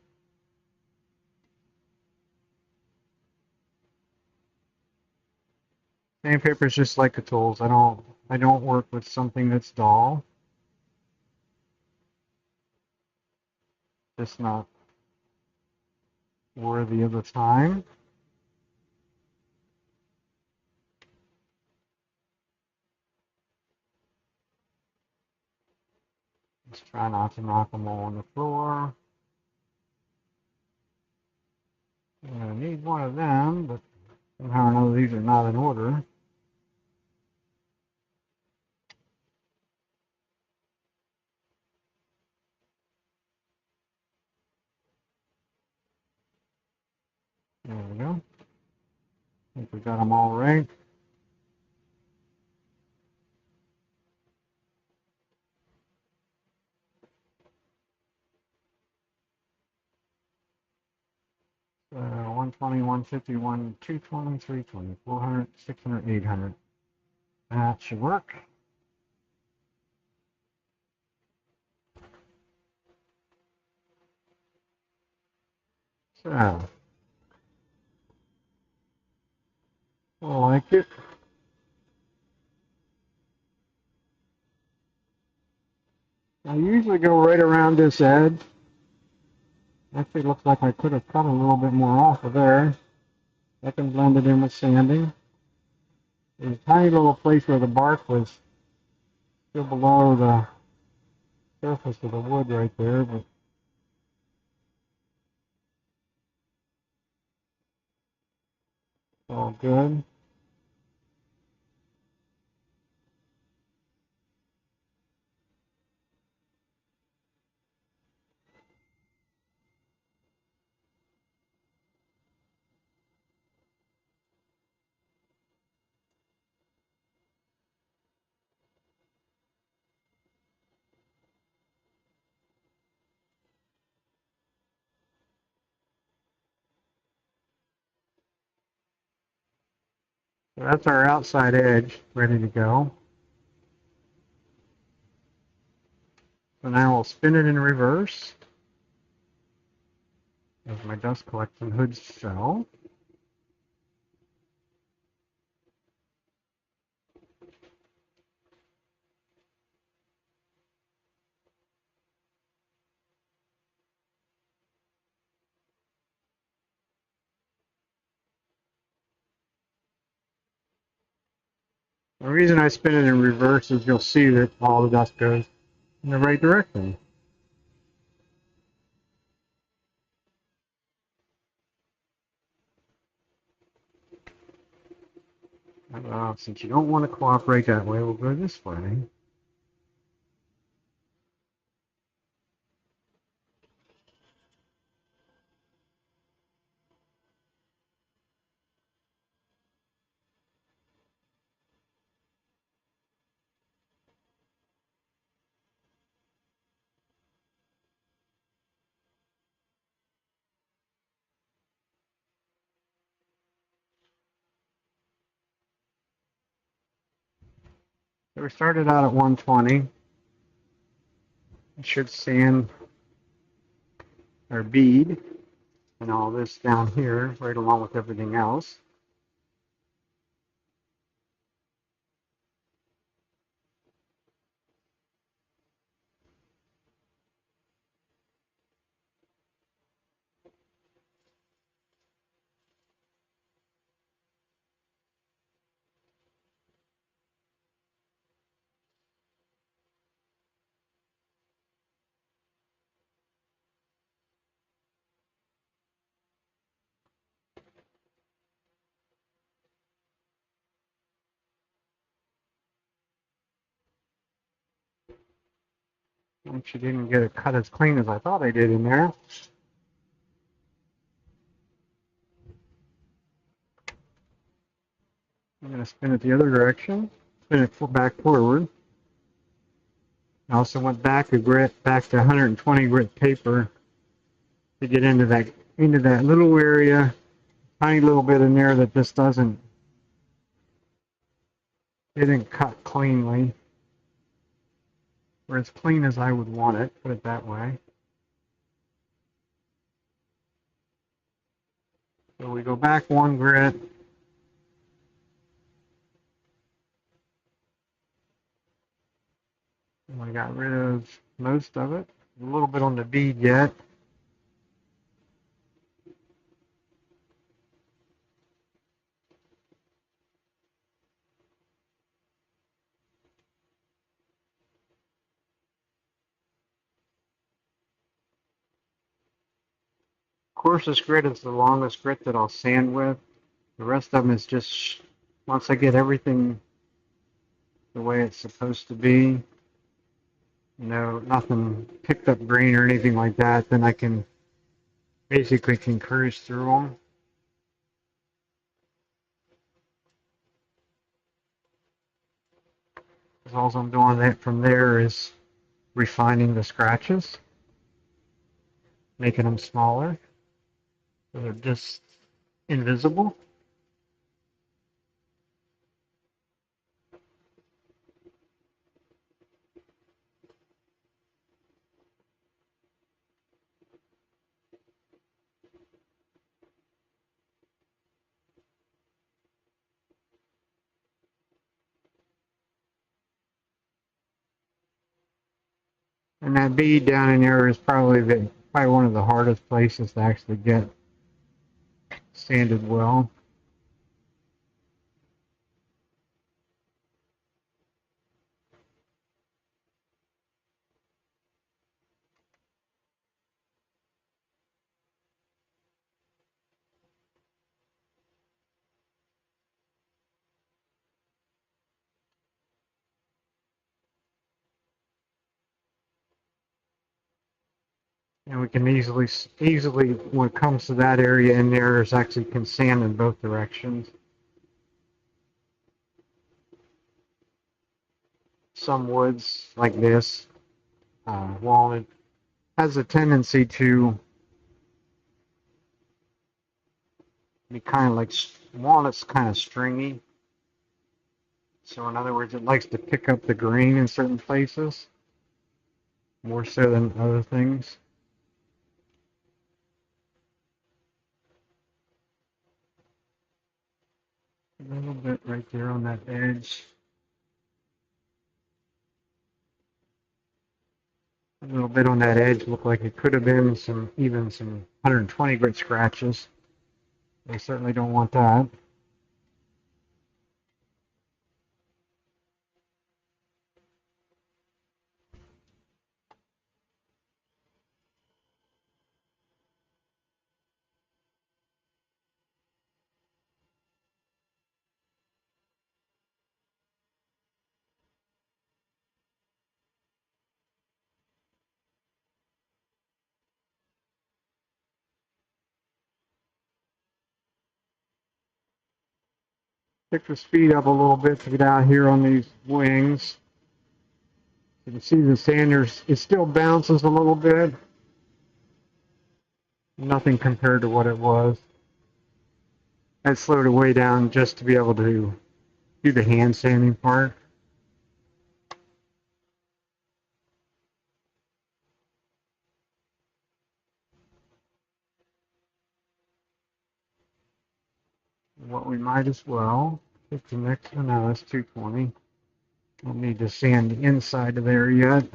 Sandpaper is just like the tools. I don't work with something that's dull. Just not worthy of the time. Just try not to knock them all on the floor. I'm gonna need one of them, but somehow or another these are not in order. There we go. I think we got them all right. So 120, 150, 220, 320, 400, 600, 800. That should work. So, I like it. I usually go right around this edge. Actually, it looks like I could have cut a little bit more off of there. I can blend it in with sanding. There's a tiny little place where the bark was still below the surface of the wood right there, but all good. So that's our outside edge ready to go. So now we'll spin it in reverse as my dust collection hood cell. The reason I spin it in reverse is you'll see that all the dust goes in the right direction. Since you don't want to cooperate that way, we'll go this way. So we started out at 120. We should sand our bead and all this down here right along with everything else. Actually didn't get it cut as clean as I thought I did in there. I'm going to spin it the other direction, spin it back forward. I also went back a grit, back to 120 grit paper to get into that little area, tiny little bit in there that just didn't cut cleanly, or as clean as I would want it, put it that way. So we go back one grit. And I got rid of most of it. A little bit on the bead yet. Of course, this grit is the longest grit that I'll sand with. The rest of them is just, once I get everything the way it's supposed to be, nothing picked up grain or anything like that, then I can basically cruise through them. All I'm doing from there is refining the scratches, making them smaller, so they're just invisible. And that bead down in there is probably one of the hardest places to actually get sanded well. And we can easily, when it comes to that area in there, there's actually can sand in both directions. Some woods like this, walnut, has a tendency to be kind of like walnut's kind of stringy. So in other words, it likes to pick up the grain in certain places, more so than other things. A little bit right there on that edge. A little bit on that edge looked like it could have been even some 120 grit scratches. They certainly don't want that. Pick the speed up a little bit to get out here on these wings. You can see the sanders, it still bounces a little bit. Nothing compared to what it was. I slowed it way down just to be able to do the hand sanding part. What we might as well pick the next one. Now that's 220. Don't need to sand the inside of there yet.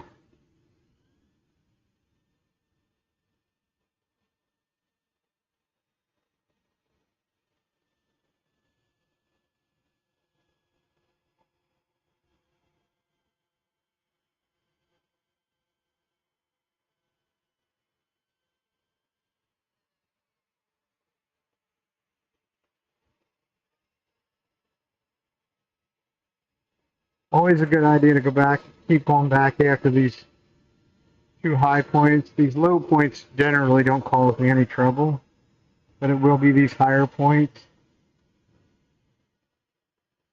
Always a good idea to go back, keep going back after these two high points. These low points generally don't cause me any trouble, but it will be these higher points.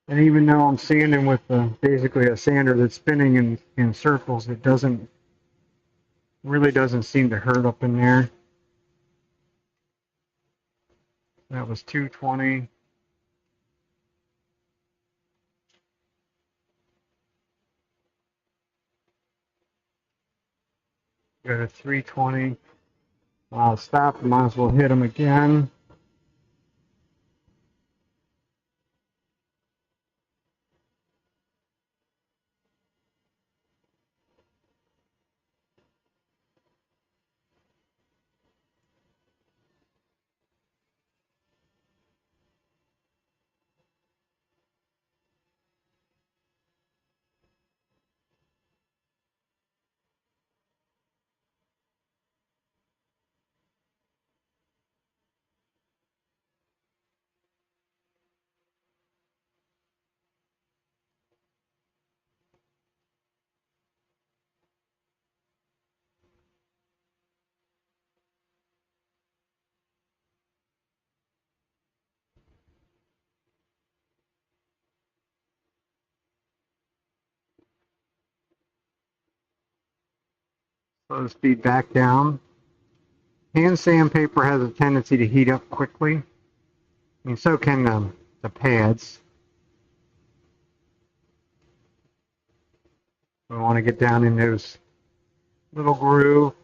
And even though I'm sanding with basically a sander that's spinning in circles, it really doesn't seem to hurt up in there. That was 220. Go to 320. I'll stop. Might as well hit them again. Slow the speed back down. Hand sandpaper has a tendency to heat up quickly. I mean, so can the pads. We want to get down in those little grooves.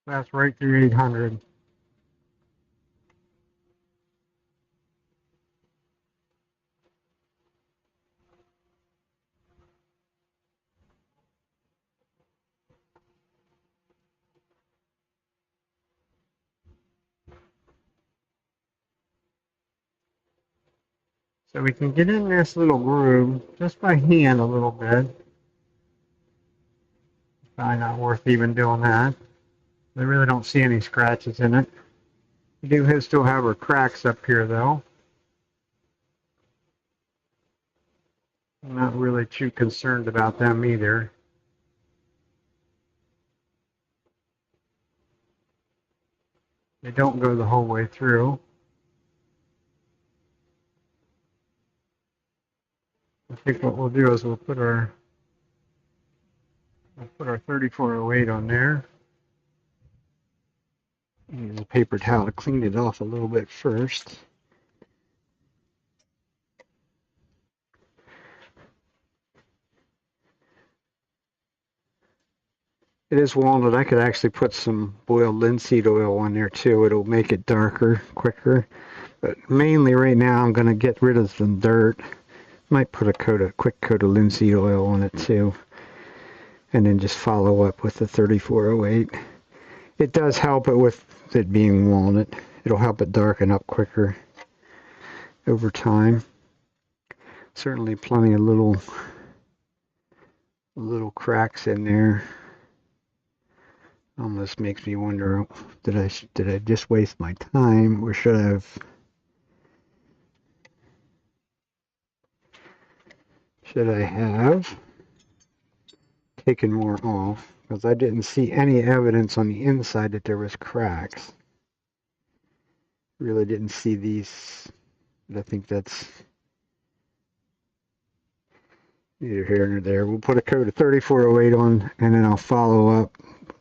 That's right through 800. So we can get in this little groove just by hand a little bit. Probably not worth even doing that. I really don't see any scratches in it. We do still have our cracks up here though. I'm not really too concerned about them either. They don't go the whole way through. I think what we'll do is we'll put our 3408 on there. Use a paper towel to clean it off a little bit first. It is walnut. I could actually put some boiled linseed oil on there too. It'll make it darker, quicker. But mainly right now I'm going to get rid of some dirt. Might put a quick coat of linseed oil on it too. And then just follow up with the 3408. It does help it with it being walnut. It'll help it darken up quicker over time. Certainly plenty of little cracks in there. Almost makes me wonder, did I just waste my time, or should I have taken more off? Because I didn't see any evidence on the inside that there was cracks. Really didn't see these. But I think that's neither here nor there. We'll put a coat of 3408 on, and then I'll follow up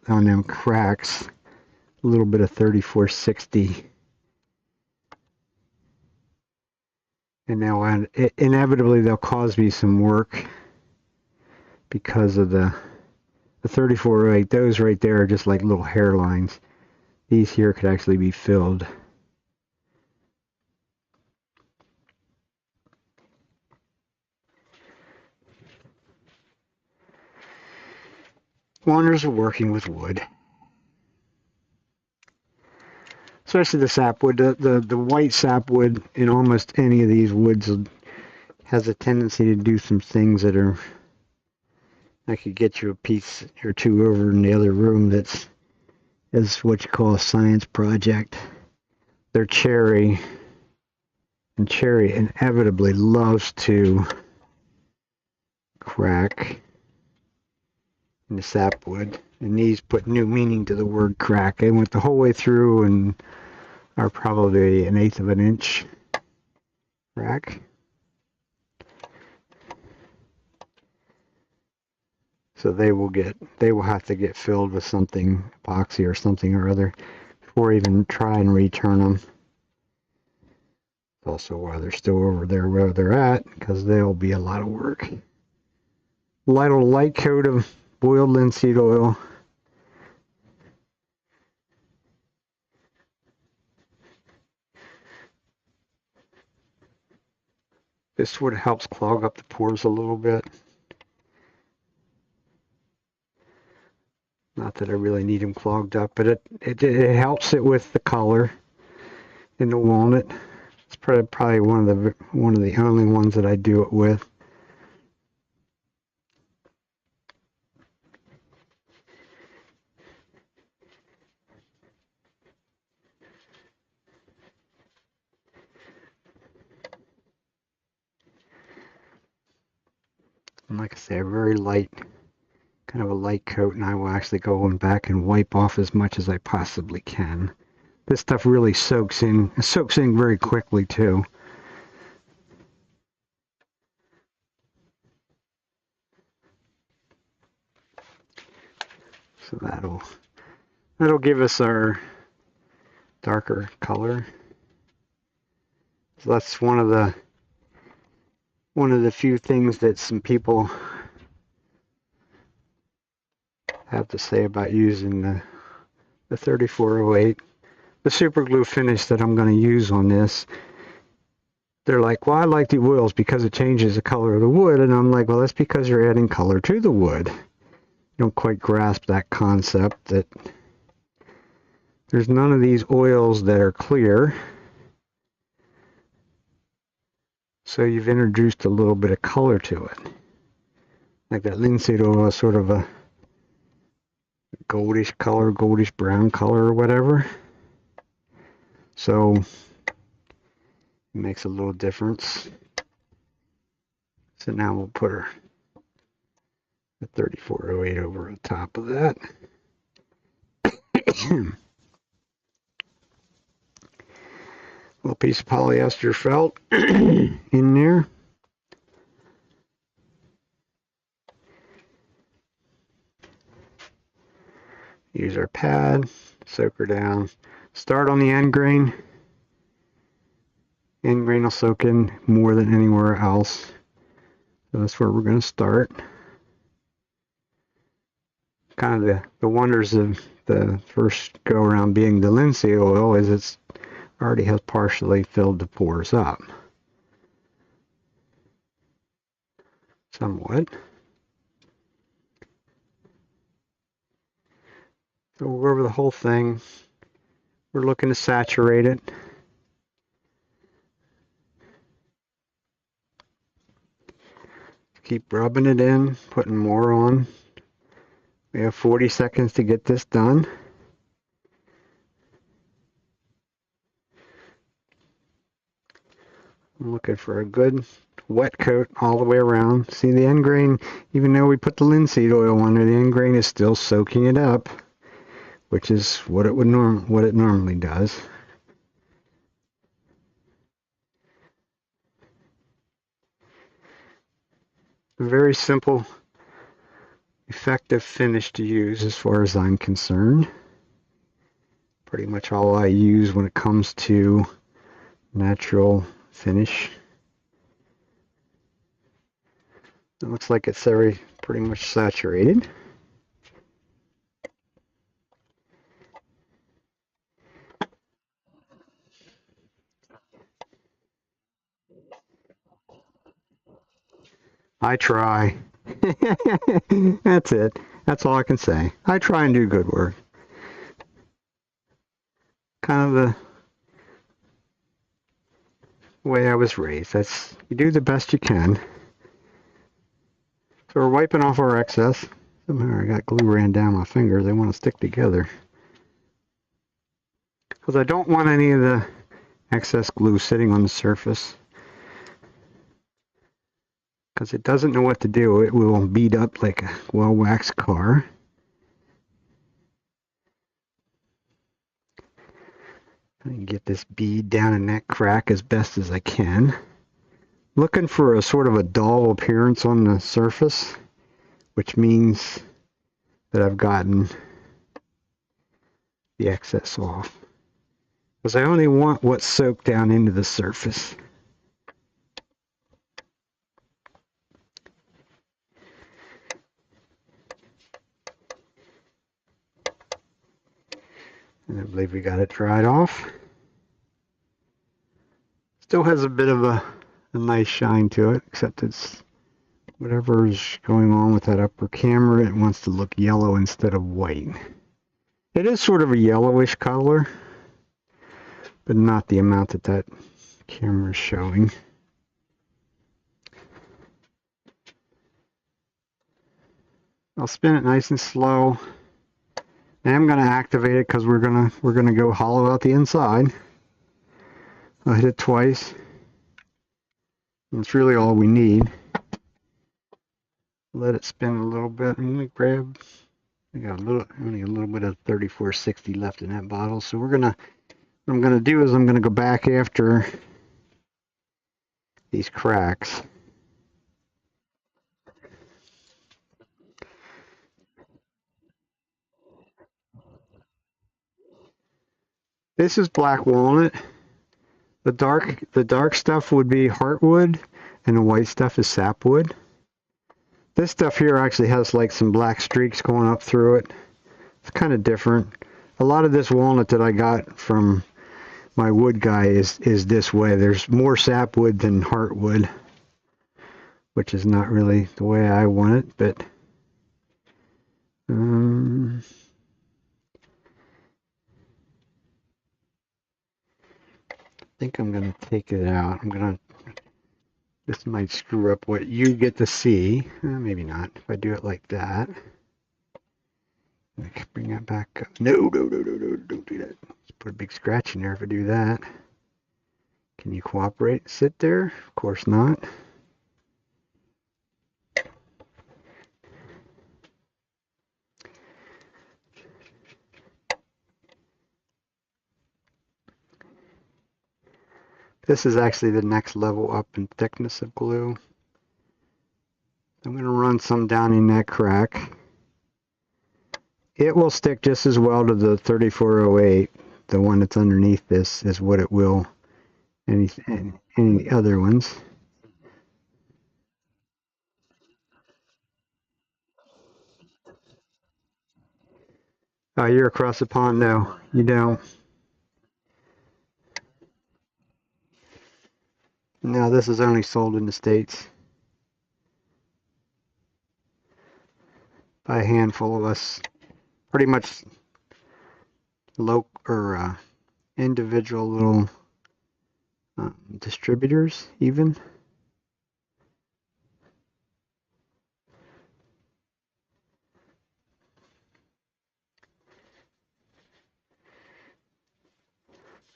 on them cracks. A little bit of 3460. And now inevitably they'll cause me some work because of the 3408. Those right there are just like little hairlines. These here could actually be filled. Wonders of working with wood. Especially the sapwood. The white sapwood in almost any of these woods has a tendency to do some things that are, I could get you a piece or two over in the other room that's what you call a science project. They're cherry, and cherry inevitably loves to crack in the sapwood. And these put new meaning to the word crack. They went the whole way through and are probably 1/8 of an inch crack. So they will have to get filled with something, epoxy or something or other, before even try and return them. Also why they're still over there where they're at, because they'll be a lot of work. Light coat of boiled linseed oil. This sort of helps clog up the pores a little bit. Not that I really need them clogged up, but it helps it with the color in the walnut. It's probably one of the only ones that I do it with. And like I say, a very light, kind of a light coat, and I will actually go back and wipe off as much as I possibly can. This stuff really soaks in. It soaks in very quickly too. So that'll give us our darker color. So that's one of the few things that some people have to say about using the the 3408. The super glue finish that I'm going to use on this, they're like, well, I like the oils because it changes the color of the wood. And I'm like, well, that's because you're adding color to the wood. You don't quite grasp that concept that there's none of these oils that are clear. So you've introduced a little bit of color to it. Like that linseed oil is sort of a goldish color, goldish brown color or whatever. So it makes a little difference. So now we'll put the 3408 over on top of that. Little piece of polyester felt in there. Use our pad, soak her down. Start on the end grain. End grain will soak in more than anywhere else. So that's where we're going to start. Kind of the wonders of the first go around being the linseed oil is it's already has partially filled the pores up. Somewhat. So we'll go over the whole thing. We're looking to saturate it. Keep rubbing it in, putting more on. We have 40 seconds to get this done. I'm looking for a good wet coat all the way around. See the end grain, even though we put the linseed oil on there, the end grain is still soaking it up, which is what it normally does. A very simple, effective finish to use as far as I'm concerned. Pretty much all I use when it comes to natural finish. It looks like it's pretty much saturated. I try. That's it. That's all I can say. I try and do good work. Kind of the way I was raised. You do the best you can. So we're wiping off our excess. Somehow I got glue ran down my fingers. They want to stick together. Because I don't want any of the excess glue sitting on the surface. Because it doesn't know what to do. It will beat up like a well-waxed car. I can get this bead down in that crack as best as I can. Looking for a sort of a dull appearance on the surface, which means that I've gotten the excess off. Because I only want what's soaked down into the surface. And I believe we got it dried off. Still has a bit of a nice shine to it, except it's whatever's going on with that upper camera, it wants to look yellow instead of white. It is sort of a yellowish color, but not the amount that camera is showing. I'll spin it nice and slow. I am going to activate it because we're gonna go hollow out the inside. I'll hit it twice. That's really all we need. Let it spin a little bit. I'm gonna grab. I got only a little bit of 3460 left in that bottle. So what I'm gonna do is I'm gonna go back after these cracks. This is black walnut. The dark stuff would be heartwood, and the white stuff is sapwood. This stuff here actually has like some black streaks going up through it. It's kind of different. a lot of this walnut that I got from my wood guy is this way. There's more sapwood than heartwood, which is not really the way I want it, but I think I'm going to take it out. This might screw up what you get to see. Maybe not. If I do it like that. Bring that back up. No, don't do that. Just put a big scratch in there if I do that. Can you cooperate? Sit there? Of course not. This is actually the next level up in thickness of glue. I'm going to run some down in that crack. It will stick just as well to the 3408. The one that's underneath this is what it will. Any other ones. Oh, you're across the pond now. You don't. No, this is only sold in the States by a handful of us. Pretty much local or individual little distributors, even.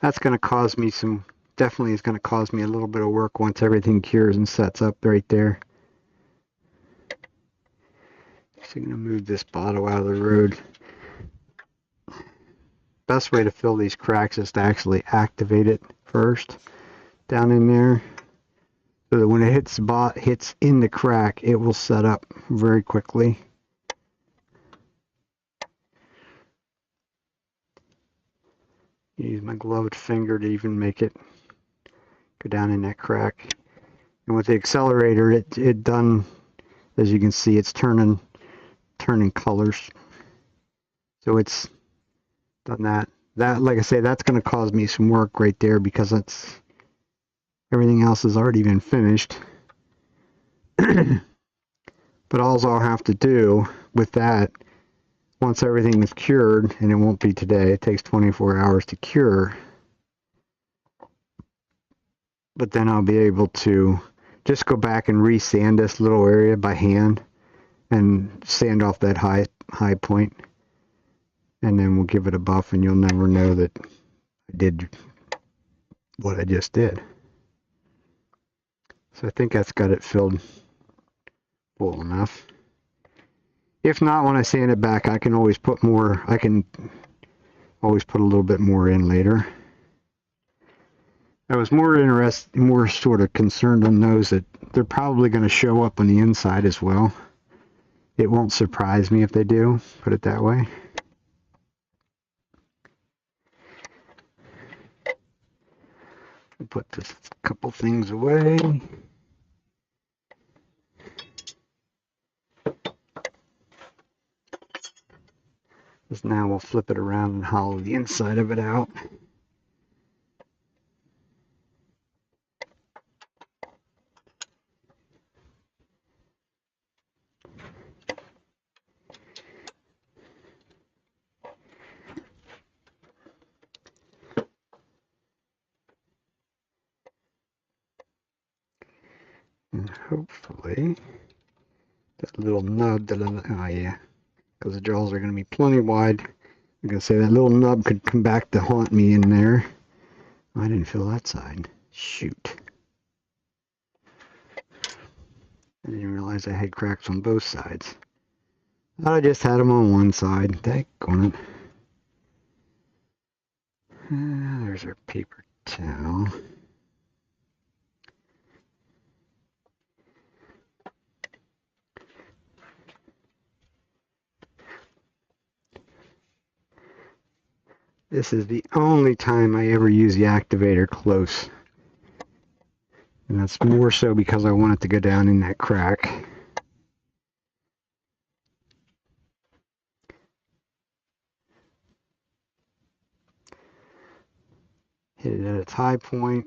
That's going to cause me definitely is going to cause me a little bit of work once everything cures and sets up right there. So I'm going to move this bottle out of the road. Best way to fill these cracks is to actually activate it first down in there, so that when it hits in the crack, it will set up very quickly. Use my gloved finger to even make it go down in that crack. And with the accelerator, it done, as you can see, it's turning colors. So it's done that. That, like I say, that's going to cause me some work right there, because everything else has already been finished. But all I'll have to do with that, once everything is cured, and it won't be today, it takes 24 hours to cure, but then I'll be able to just go back and re-sand this little area by hand and sand off that high point, and then we'll give it a buff, and you'll never know that I did what I just did. So I think that's got it filled full enough. If not, when I sand it back, I can always put more. I can always put a little bit more in later. I was more sort of concerned on those that they're probably going to show up on the inside as well. It won't surprise me if they do, put it that way. I'll put this couple things away. Because now we'll flip it around and hollow the inside of it out. And hopefully that little nub that oh yeah, because the jaws are going to be plenty wide. I'm going to say that little nub could come back to haunt me in there. I didn't fill that side. Shoot. I didn't realize I had cracks on both sides. I just had them on one side. Daggone it. There's our paper towel. This is the only time I ever use the activator close. And that's more so because I want it to go down in that crack. high point.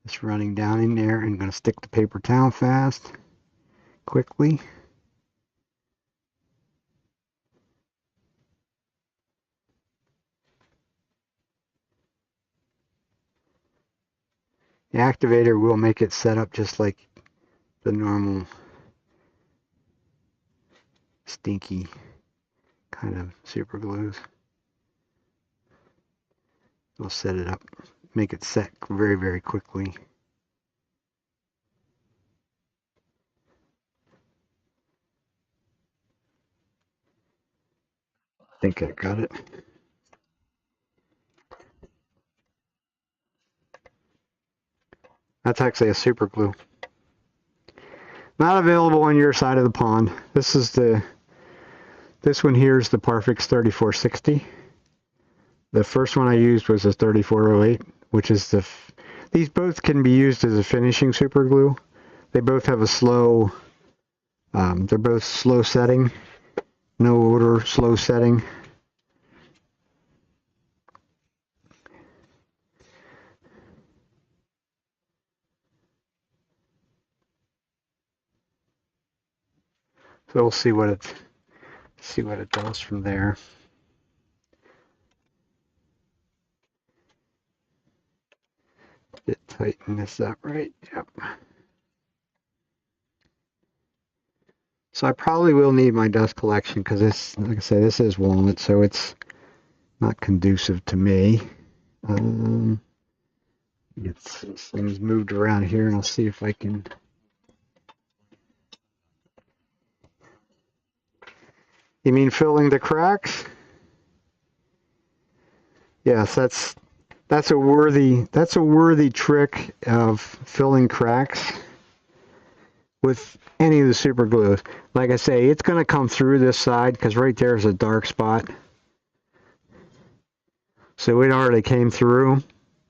It's running down in there, and I'm going to stick the paper towel fast, quickly. The activator will make it set up just like the normal stinky kind of super glues. We'll set it up, make it set very, very quickly. I think I got it. That's actually a super glue. Not available on your side of the pond. This one here is the Parfix 3460. The first one I used was a 3408, which is these both can be used as a finishing super glue. They both have a slow, they're both slow setting, no odor, slow setting. So we'll see what it does from there. Tighten this up right. Yep. So I probably will need my dust collection because this, like I say, this is walnut, so it's not conducive to me. Get some things moved around here, and I'll see if I can. You mean filling the cracks? Yes, that's a worthy trick of filling cracks with any of the super glues. Like I say, it's going to come through this side because right there is a dark spot. So it already came through,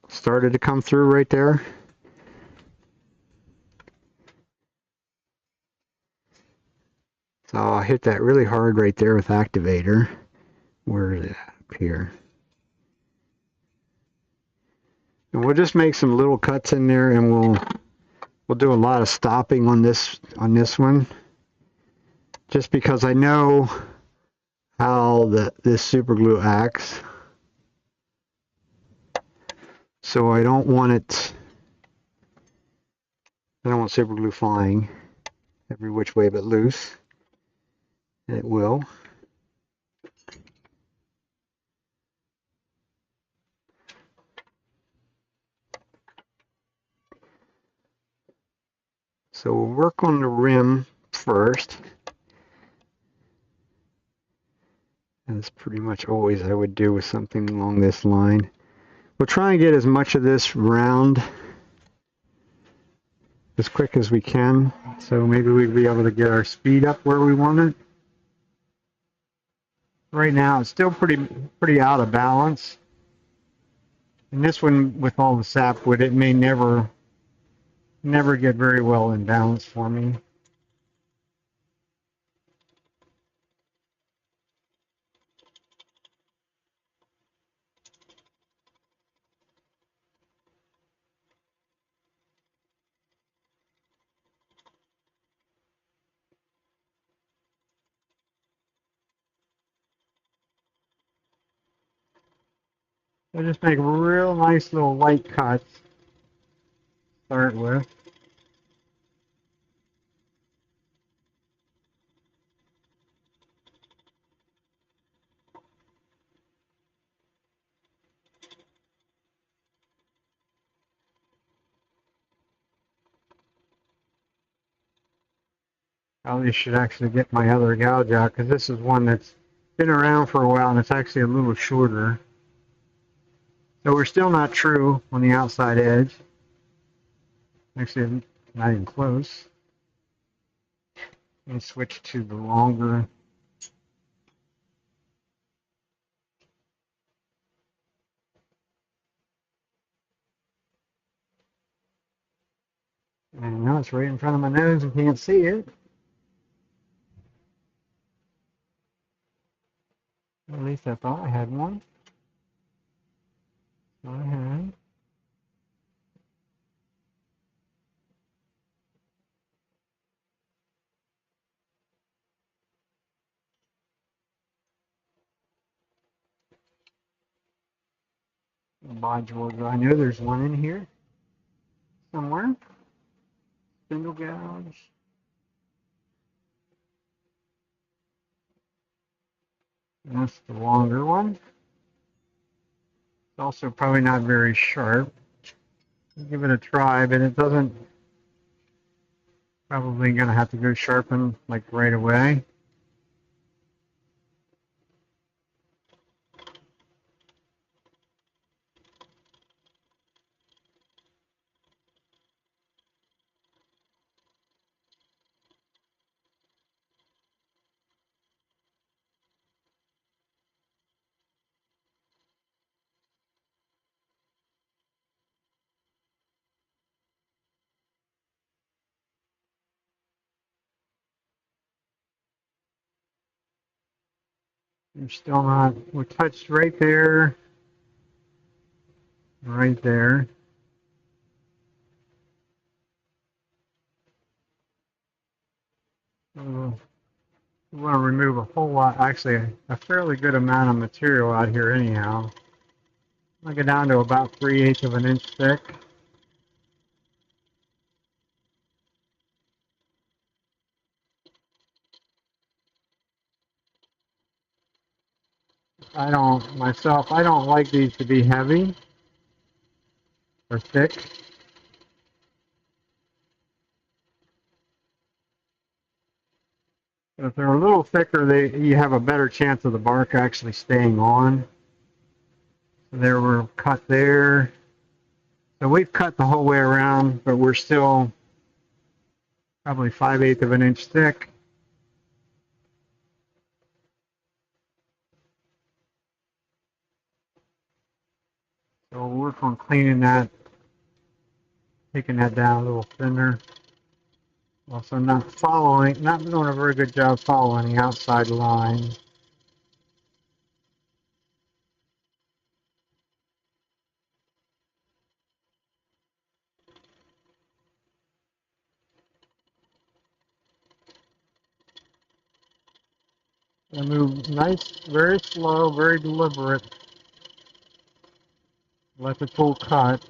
started to come through right there. So I'll hit that really hard right there with activator. Where is it? Up here. And we'll just make some little cuts in there, and we'll do a lot of stopping on this one, just because I know how this super glue acts. So I don't want super glue flying every which way but loose. And it will. So we'll work on the rim first. And that's pretty much always I would do with something along this line. We'll try and get as much of this round as quick as we can. So maybe we'll be able to get our speed up where we want it. Right now it's still pretty out of balance. And this one, with all the sapwood, it may never get very well in balance for me. So just make real nice little light cuts. Start with. Probably should actually get my other gouge out because this is one that's been around for a while and it's actually a little shorter. So we're still not true on the outside edge. Actually, not even close. Let me switch to the longer. And now it's right in front of my nose and can't see it. At least I thought I had one. I had. modules. I know there's one in here somewhere. Spindle gouge. And that's the longer one. It's also probably not very sharp. I'll give it a try, but it doesn't. Probably gonna have to go sharpen like right away. We're still not. We're touched right there. Right there. We want to remove a whole lot, actually a fairly good amount of material out here anyhow. I'll get down to about 3/8 of an inch thick. I don't like these to be heavy or thick. If they're a little thicker, you have a better chance of the bark actually staying on. So there we're cut there. So we've cut the whole way around, but we're still probably 5/8 of an inch thick. So we'll work on cleaning that, taking that down a little thinner. Also not doing a very good job following the outside line. I move nice, very slow, very deliberate. Let the tool cut.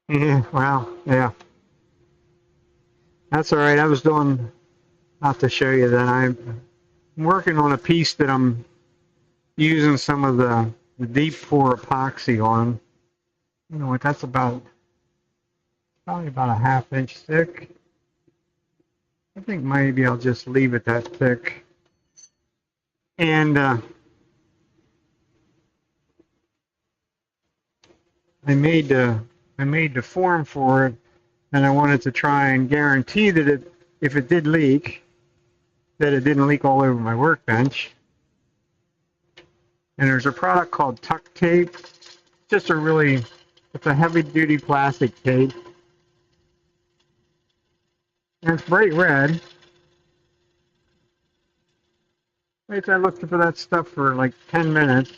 Yeah, wow, yeah. That's all right. I was doing, not to show you that I'm working on a piece that I'm using some of the deep pour epoxy on. You know what, that's probably about a 1/2 inch thick. I think maybe I'll just leave it that thick. And I made the form for it, and I wanted to try and guarantee that if it did leak, that it didn't leak all over my workbench. And there's a product called Tuck Tape. It's a heavy-duty plastic tape. And it's bright red. I looked for that stuff for like 10 minutes.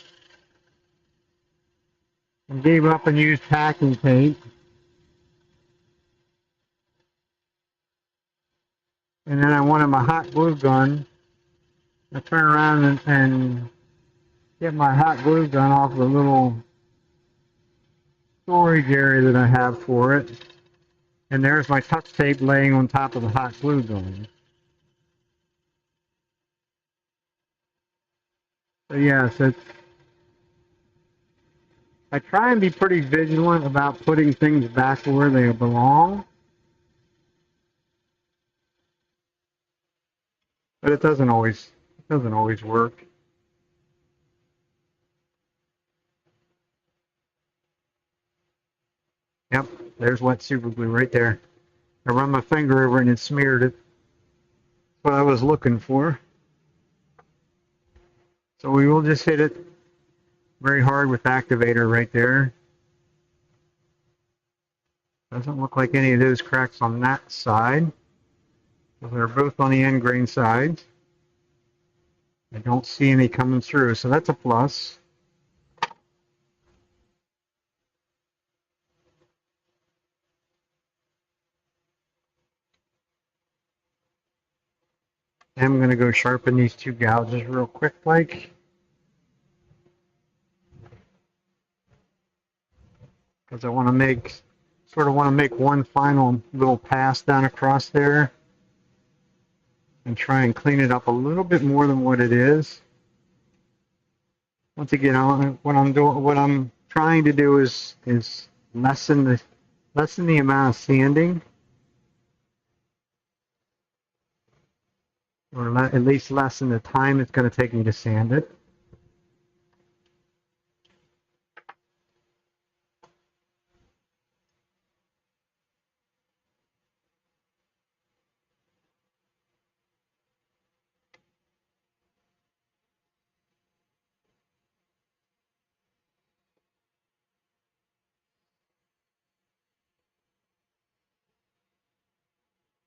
And gave up and used packing tape. And then I wanted my hot glue gun. I turn around and get my hot glue gun off the little storage area that I have for it. And there's my Tuck Tape laying on top of the hot glue gun. So yes, I try and be pretty vigilant about putting things back where they belong. But it doesn't always work. Yep, there's wet super glue right there. I run my finger over it and it smeared it. That's what I was looking for. So we will just hit it very hard with activator right there. Doesn't look like any of those cracks on that side. So they're both on the end grain side. I don't see any coming through, so that's a plus. I'm going to go sharpen these two gouges real quick, like. Because I want to sort of want to make one final little pass down across there and try and clean it up a little bit more than what it is. Once again, what I'm trying to do is lessen the amount of sanding, or at least lessen the time it's going to take me to sand it.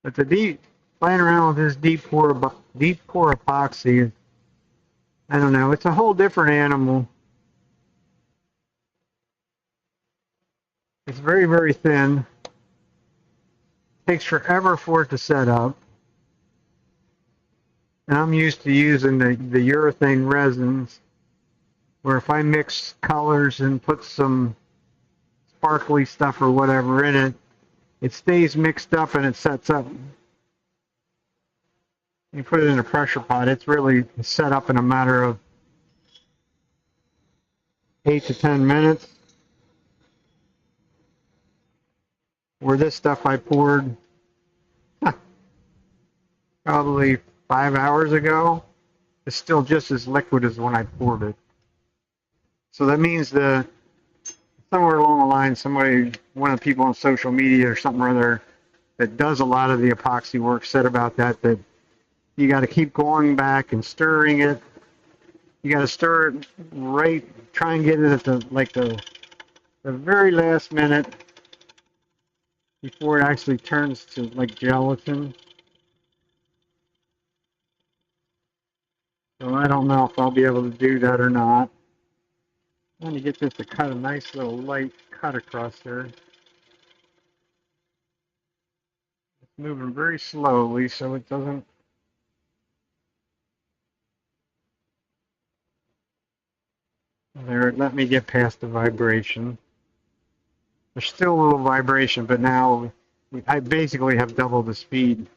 But playing around with this deep pour epoxy, I don't know. It's a whole different animal. It's very, very thin. Takes forever for it to set up. And I'm used to using the urethane resins, where if I mix colors and put some sparkly stuff or whatever in it, it stays mixed up and it sets up. You put it in a pressure pot, it's really set up in a matter of 8 to 10 minutes. Where this stuff I poured probably 5 hours ago, it's still just as liquid as when I poured it. So that means somewhere along the line, one of the people on social media or something or other that does a lot of the epoxy work said about that you got to keep going back and stirring it. You got to stir it right, try and get it at the very last minute before it actually turns to like gelatin. So I don't know if I'll be able to do that or not. I'm going to get this to cut a nice little light cut across there. It's moving very slowly so it doesn't. There, let me get past the vibration. There's still a little vibration, but now I basically have double the speed.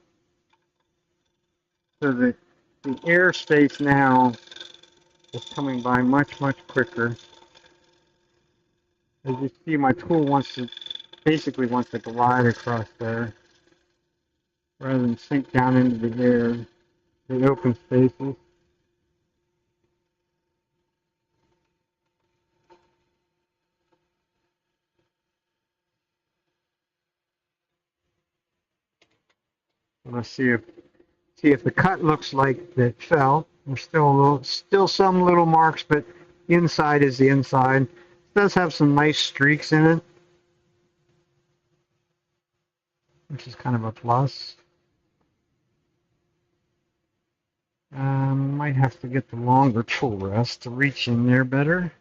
So the airspace now is coming by much, much quicker. As you see, my tool basically wants to glide across there rather than sink down into the air, the open spaces. Let's see if the cut looks like it fell. There's still some little marks, but inside is the inside. It does have some nice streaks in it, which is kind of a plus. Might have to get the longer tool rest to reach in there better.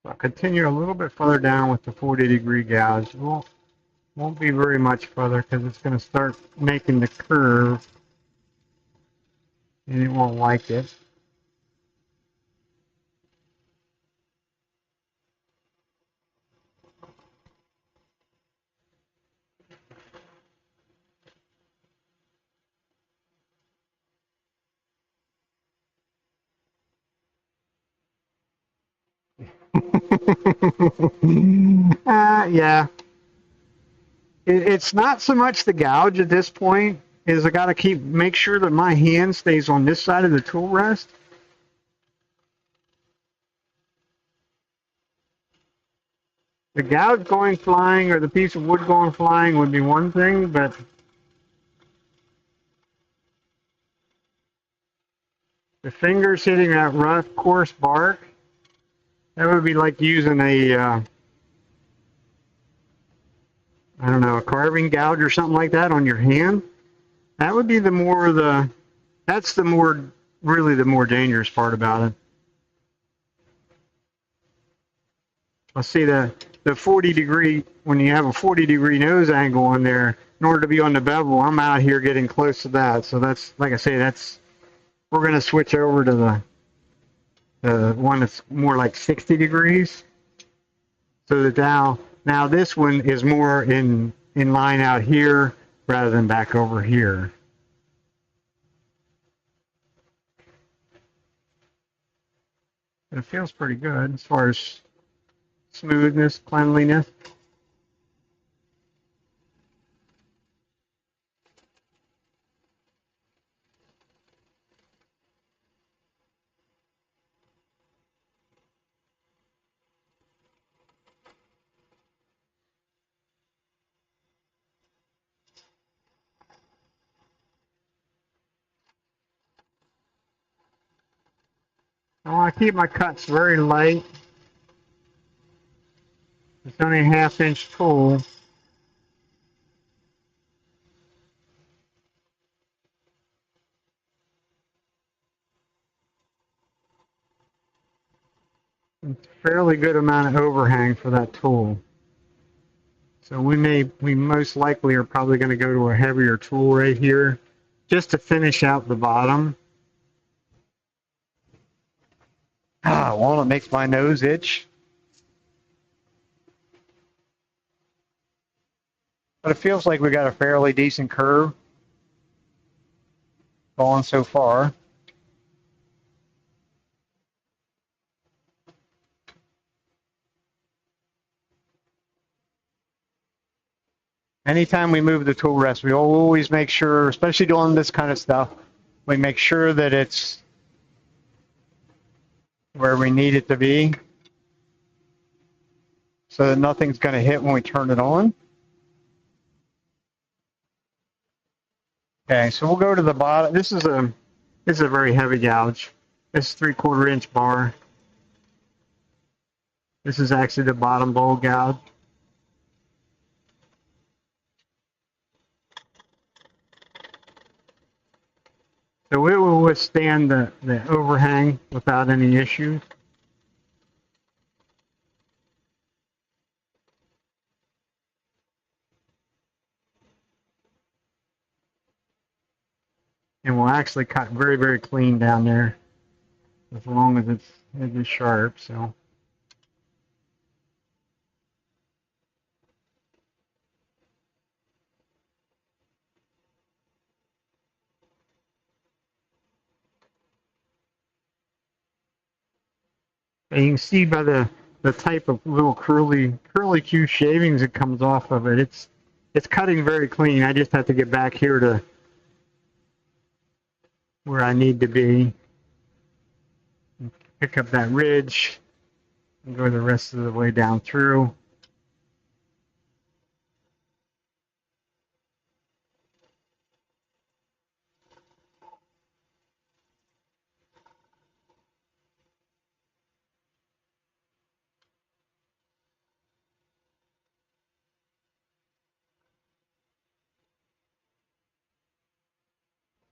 I'll continue a little bit further down with the 40-degree gouge. Won't be very much further because it's going to start making the curve and it won't like it. Yeah. It's not so much the gouge at this point, is I got to make sure that my hand stays on this side of the tool rest. The gouge going flying or the piece of wood going flying would be one thing, but the fingers hitting that rough, coarse bark, that would be like using a, I don't know, a carving gouge or something like that on your hand. That would be that's really the more dangerous part about it. Let's see the 40 degree, when you have a 40-degree nose angle on there, in order to be on the bevel, I'm out here getting close to that. So that's, like I say, we're going to switch over to the one that's more like 60 degrees. So that now this one is more in line out here rather than back over here. It feels pretty good as far as smoothness, cleanliness. I want to keep my cuts very light. It's only a 1/2-inch tool. It's a fairly good amount of overhang for that tool. So we most likely are probably going to go to a heavier tool right here just to finish out the bottom. Walnut makes my nose itch. But it feels like we got a fairly decent curve going so far. Anytime we move the tool rest, we always make sure, especially doing this kind of stuff, we make sure that it's where we need it to be so that nothing's going to hit when we turn it on. Okay, so we'll go to the bottom. This is a very heavy gouge. This is 3/4 inch bar. This is actually the bottom bowl gouge. So it will withstand the overhang without any issues. And will actually cut very, very clean down there as long as it's sharp. So and you can see by the type of little curly Q shavings that comes off of it, it's cutting very clean. I just have to get back here to where I need to be. Pick up that ridge and go the rest of the way down through.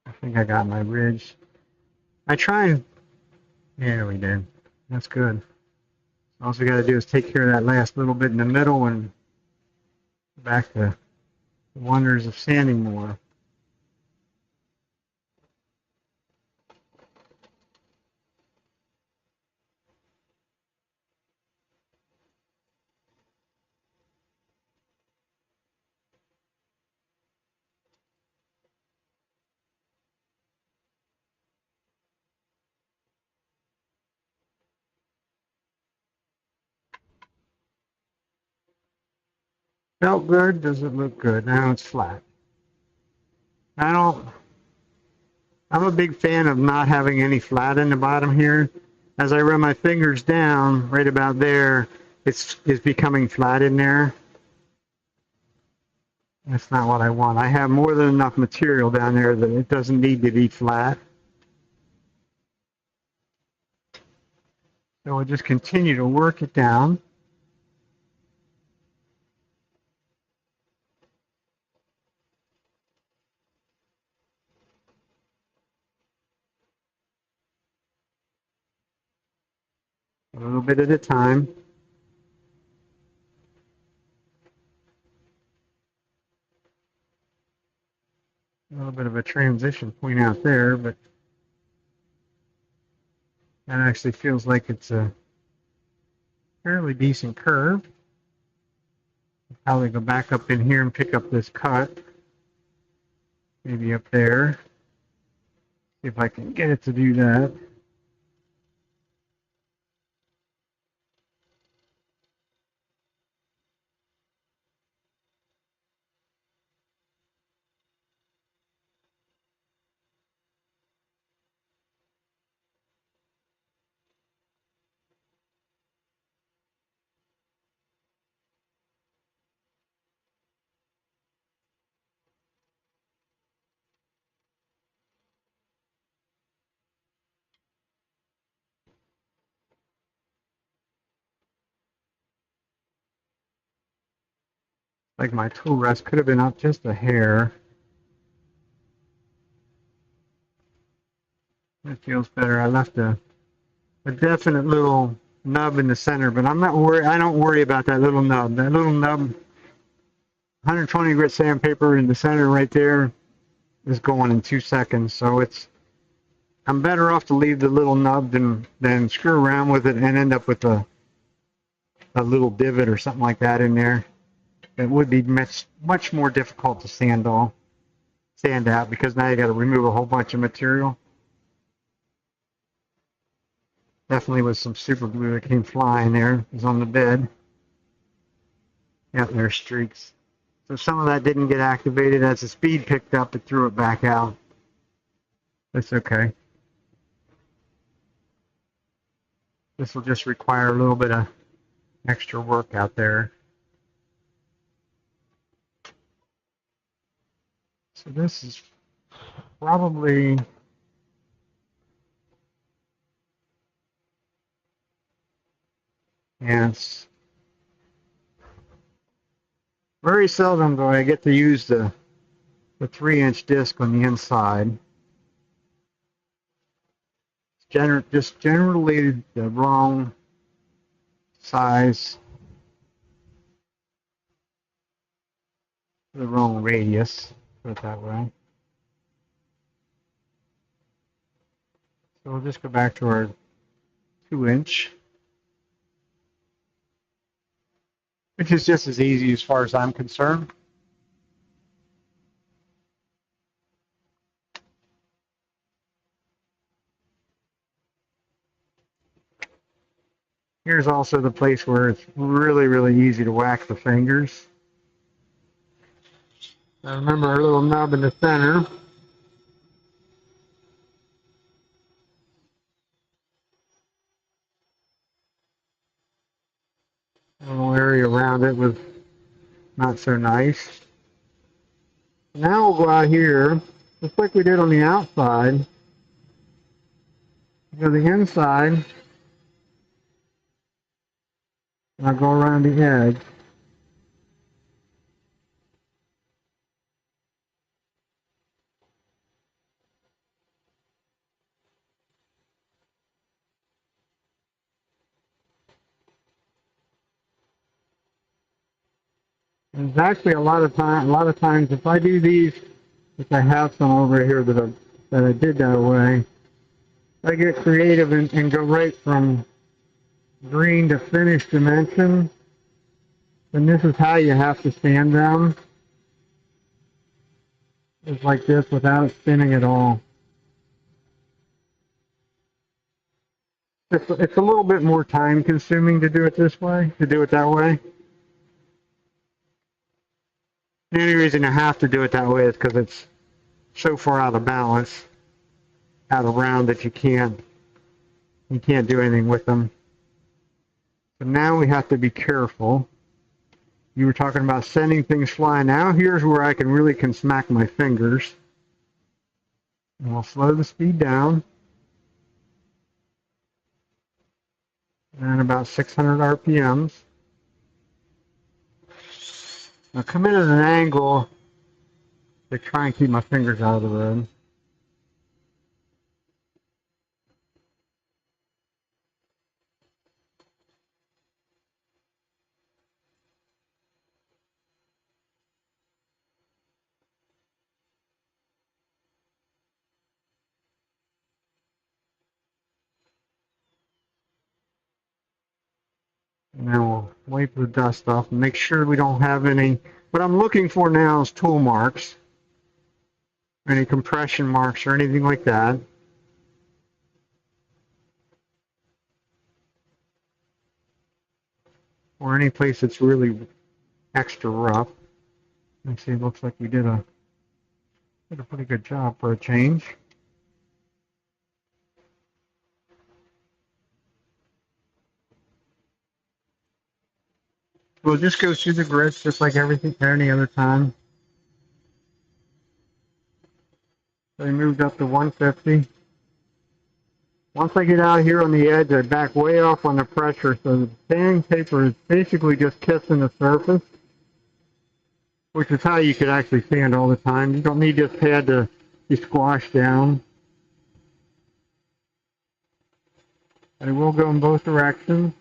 I think I got my ridge. I try and, yeah, we did. That's good. All we got to do is take care of that last little bit in the middle and back to the wonders of sanding more. Felt good. Does it look good? Now it's flat. I don't. I'm a big fan of not having any flat in the bottom here. As I run my fingers down, right about there, it's becoming flat in there. That's not what I want. I have more than enough material down there that it doesn't need to be flat. So we'll just continue to work it down. A little bit at a time. A little bit of a transition point out there, but that actually feels like it's a fairly decent curve. I'll probably go back up in here and pick up this cut. Maybe up there. See if I can get it to do that. Like my tool rest could have been up just a hair. It feels better. I left a definite little nub in the center, but I'm not worried. I don't worry about that little nub. That little nub, 120 grit sandpaper in the center right there is going in 2 seconds. So I'm better off to leave the little nub than screw around with it and end up with a little divot or something like that in there. It would be much more difficult to sand out because now you got to remove a whole bunch of material. Definitely was some super glue that came flying there. It was on the bed. Yeah, there's streaks. So some of that didn't get activated. As the speed picked up, it threw it back out. That's okay. This will just require a little bit of extra work out there. So this is probably it's very seldom do I get to use the 3-inch disc on the inside. It's just generally the wrong size, the wrong radius, put it that way. So we'll just go back to our 2-inch, which is just as easy as far as I'm concerned. Here's also the place where it's really, really easy to whack the fingers. Now remember our little nub in the center. A little area around it was not so nice. Now we'll go out here, just like we did on the outside. Go to the inside. And I'll go around the edge. There's actually a lot of times if I do these, if I have some over here that I did that way, I get creative and go right from green to finished dimension. And this is how you have to sand them. It's like this without spinning at all. It's a little bit more time consuming to do it this way, to do it that way. The only reason I have to do it that way is because it's so far out of balance, out of round that you can't do anything with them. But now we have to be careful. You were talking about sending things flying. Now here's where I can smack my fingers. And we'll slow the speed down. And about 600 RPMs. Now come in at an angle to try and keep my fingers out of the road. And then we'll wipe the dust off and make sure we don't have any. What I'm looking for now is tool marks, any compression marks or anything like that. Or any place that's really extra rough. Let's see, it looks like we did a pretty good job for a change. We'll just go through the grits just like any other time. So we moved up to 150. Once I get out here on the edge, I back way off on the pressure, so the sandpaper is basically just kissing the surface, which is how you could actually sand all the time. You don't need this pad to be squashed down. And it will go in both directions.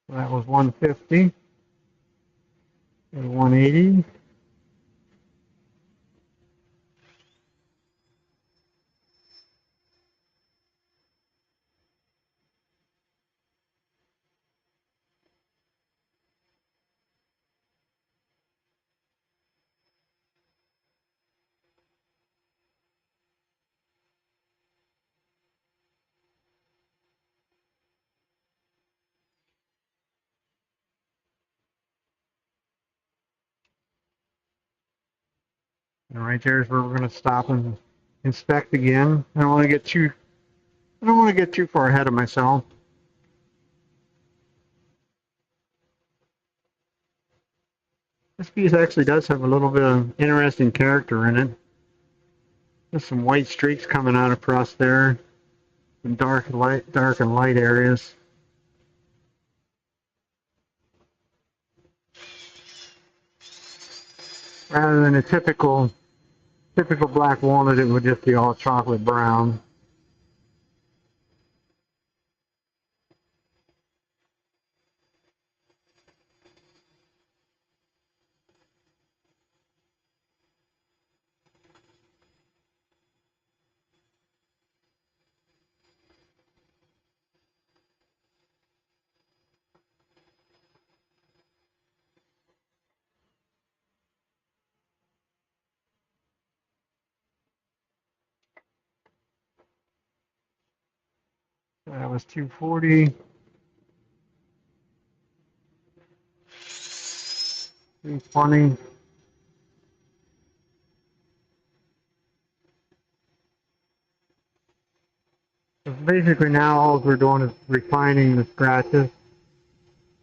So that was 150 and 180. And right there is where we're going to stop and inspect again. I don't want to get too far ahead of myself. This piece actually does have a little bit of interesting character in it. There's some white streaks coming out across there, some dark and light areas. Rather than a typical black walnut, it would just be all chocolate brown. That was 240. 320. So basically now all we're doing is refining the scratches,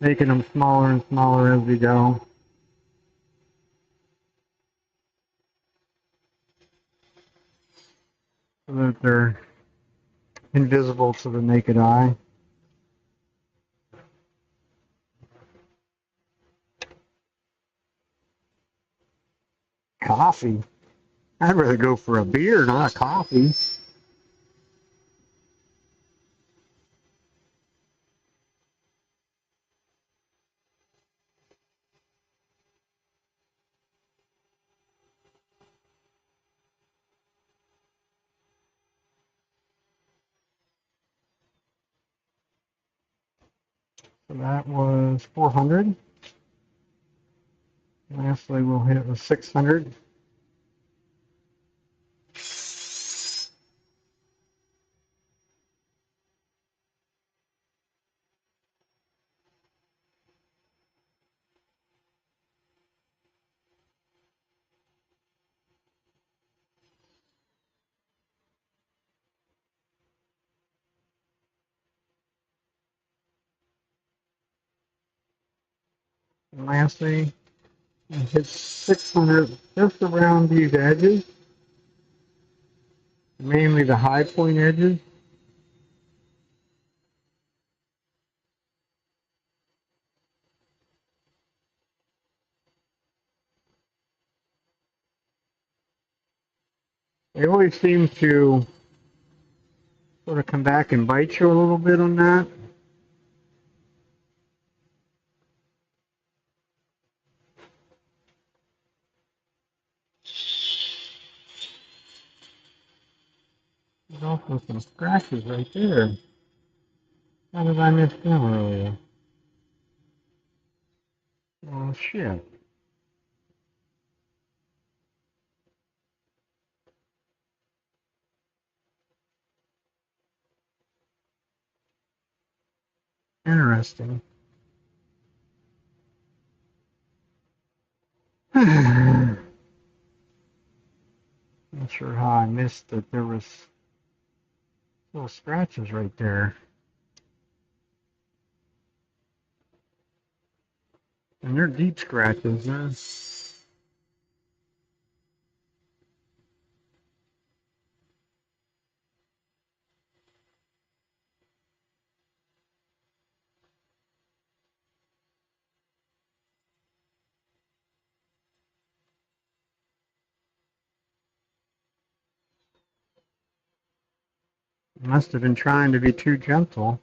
making them smaller and smaller as we go. So that they're invisible to the naked eye. Coffee? I'd rather go for a beer, not a coffee. So that was 400. Lastly, we'll hit the 600. And lastly, hit 600 just around these edges, mainly the high point edges. They always seem to sort of come back and bite you a little bit on that. There's also some scratches right there. How did I miss them earlier? Oh shit. Interesting. Not sure how I missed that there was little scratches right there. And they're deep scratches, huh? Must have been trying to be too gentle.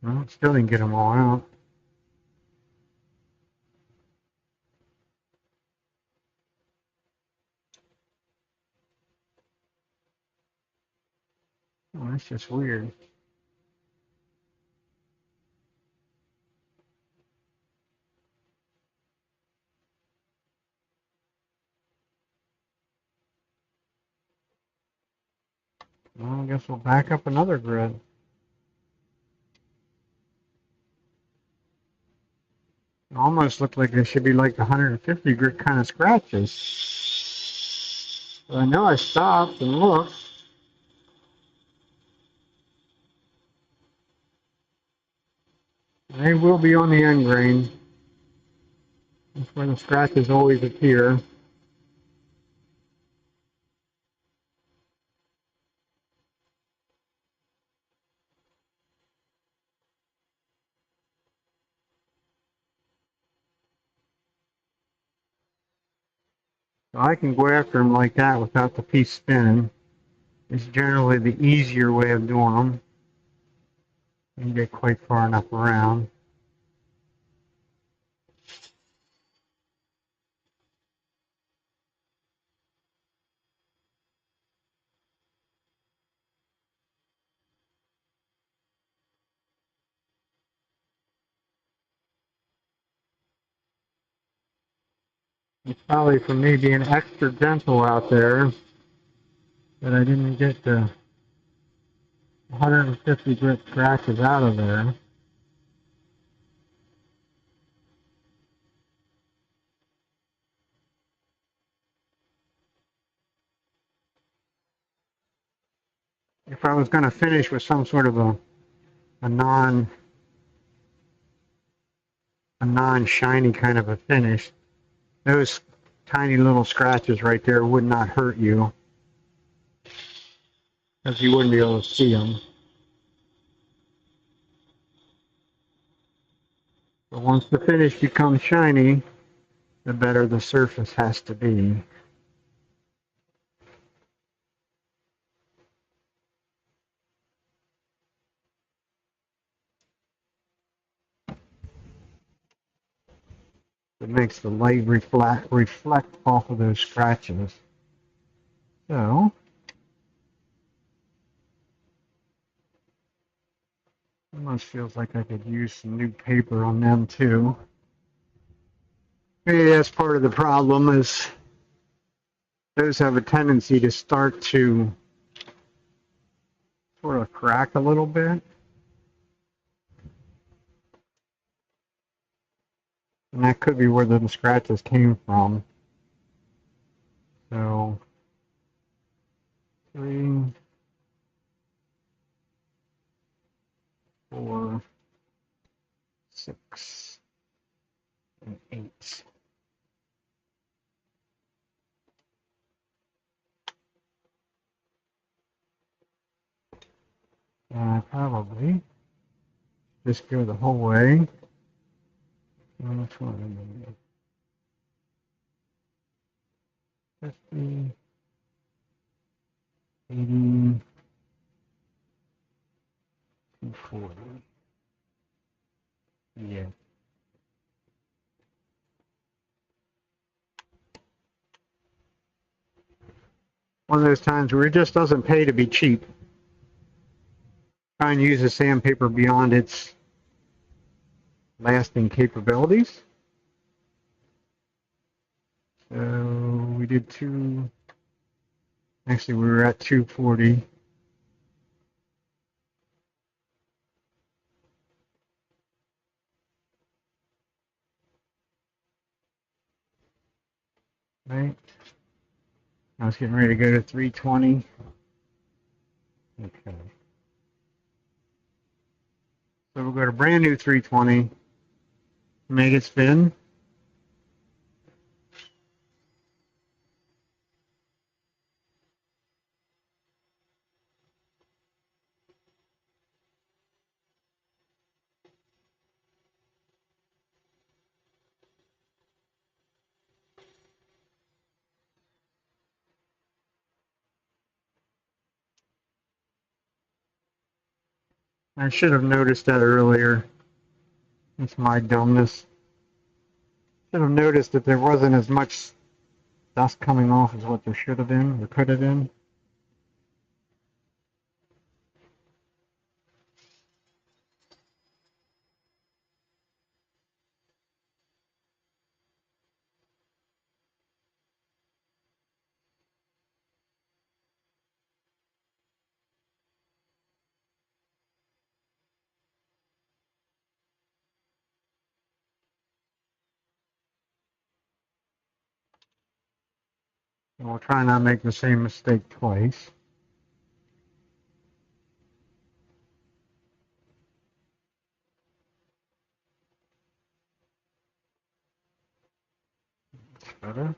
Well, still didn't get them all out. Oh, that's just weird. Well, I guess we'll back up another grid. It almost looked like they should be like 150 grit kind of scratches. But I know I stopped and looked. They will be on the end grain. That's where the scratches always appear. So I can go after them like that without the piece spinning. It's generally the easier way of doing them. You can get quite far enough around. It's probably for me being extra gentle out there that I didn't get the 150 grit scratches out of there. If I was going to finish with some sort of a non a non-shiny kind of a finish, those tiny little scratches right there would not hurt you because you wouldn't be able to see them. But once the finish becomes shiny, the better the surface has to be. It makes the light reflect off of those scratches. So, almost feels like I could use some new paper on them too. Maybe that's part of the problem is those have a tendency to start to sort of crack a little bit. And that could be where the scratches came from. So, 3, 4, 6, 8. Probably just go the whole way. Which one? 50, 80, 240. Yeah. One of those times where it just doesn't pay to be cheap. Try and use the sandpaper beyond its lasting capabilities. So we did actually we were at 240. Right? I was getting ready to go to 320. Okay. So we'll go to brand new 320. Make it spin. I should have noticed that earlier. It's my dumbness. Should have noticed that there wasn't as much dust coming off as what there should have been or could have been. And we'll try not to make the same mistake twice. That's better.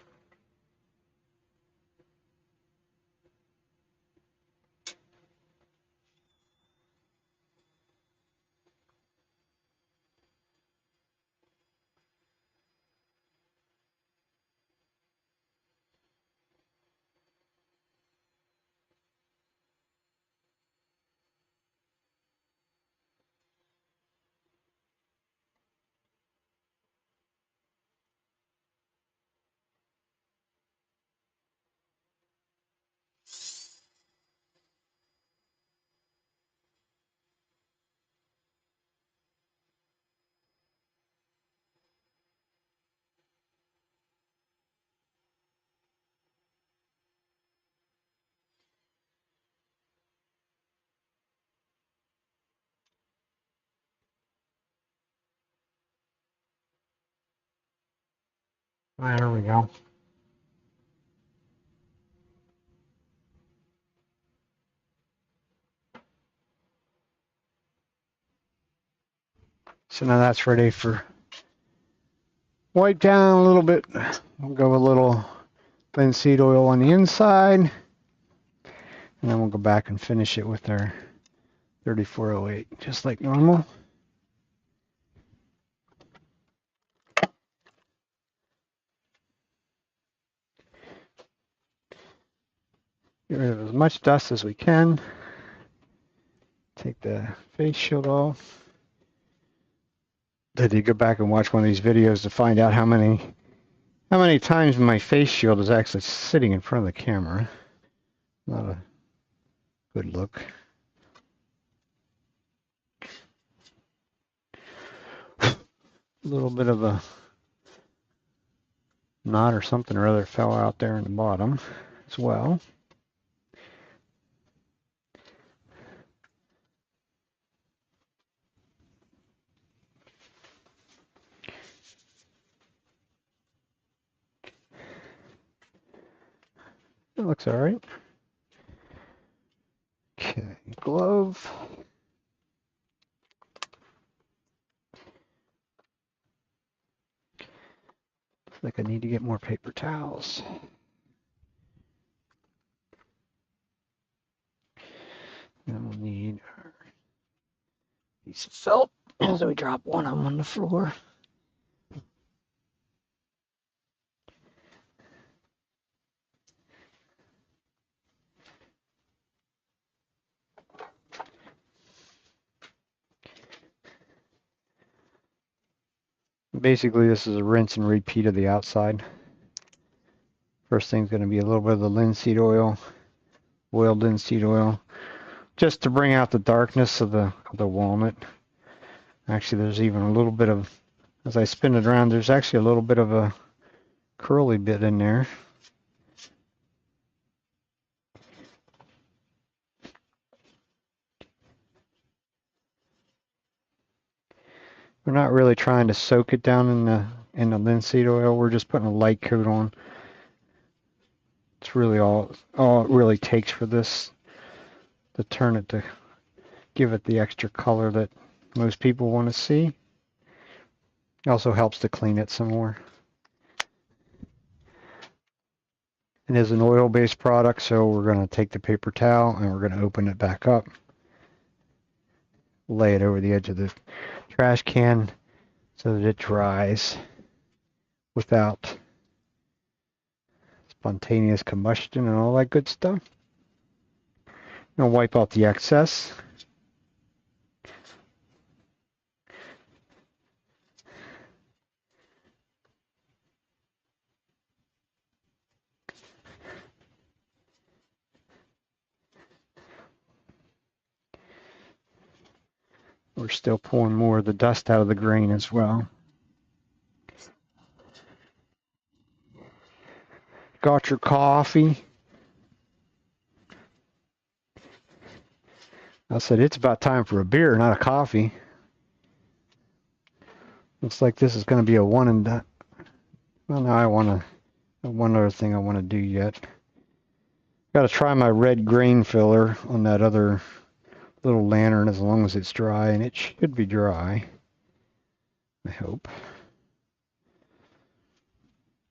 There we go. So now that's ready for wipe down a little bit. We'll go a little linseed oil on the inside. And then we'll go back and finish it with our 3408, just like normal. Get rid of as much dust as we can. Take the face shield off. I did go back and watch one of these videos to find out how many times my face shield is actually sitting in front of the camera. Not a good look. A little bit of a knot or something or other fell out there in the bottom as well. It looks all right. Okay, glove. like I need to get more paper towels. And we'll need our piece of felt as we drop one of them on the floor. Basically, this is a rinse and repeat of the outside. First thing's going to be a little bit of the linseed oil, oiled linseed oil, just to bring out the darkness of the walnut. Actually, there's even a little bit of, as I spin it around, there's actually a little bit of a curly bit in there. We're not really trying to soak it down in the linseed oil. We're just putting a light coat on. It's really all it really takes for this to turn it, to give it the extra color that most people want to see. It also helps to clean it some more. It is an oil-based product, so we're going to take the paper towel and we're going to open it back up, lay it over the edge of the trash can so that it dries without spontaneous combustion and all that good stuff. I'm going to wipe out the excess. We're still pulling more of the dust out of the grain as well. Got your coffee? I said it's about time for a beer, not a coffee. Looks like this is going to be a one and done. Well, now I want to, one other thing I want to do yet. Got to try my red grain filler on that other little lantern as long as it's dry, and it should be dry, I hope.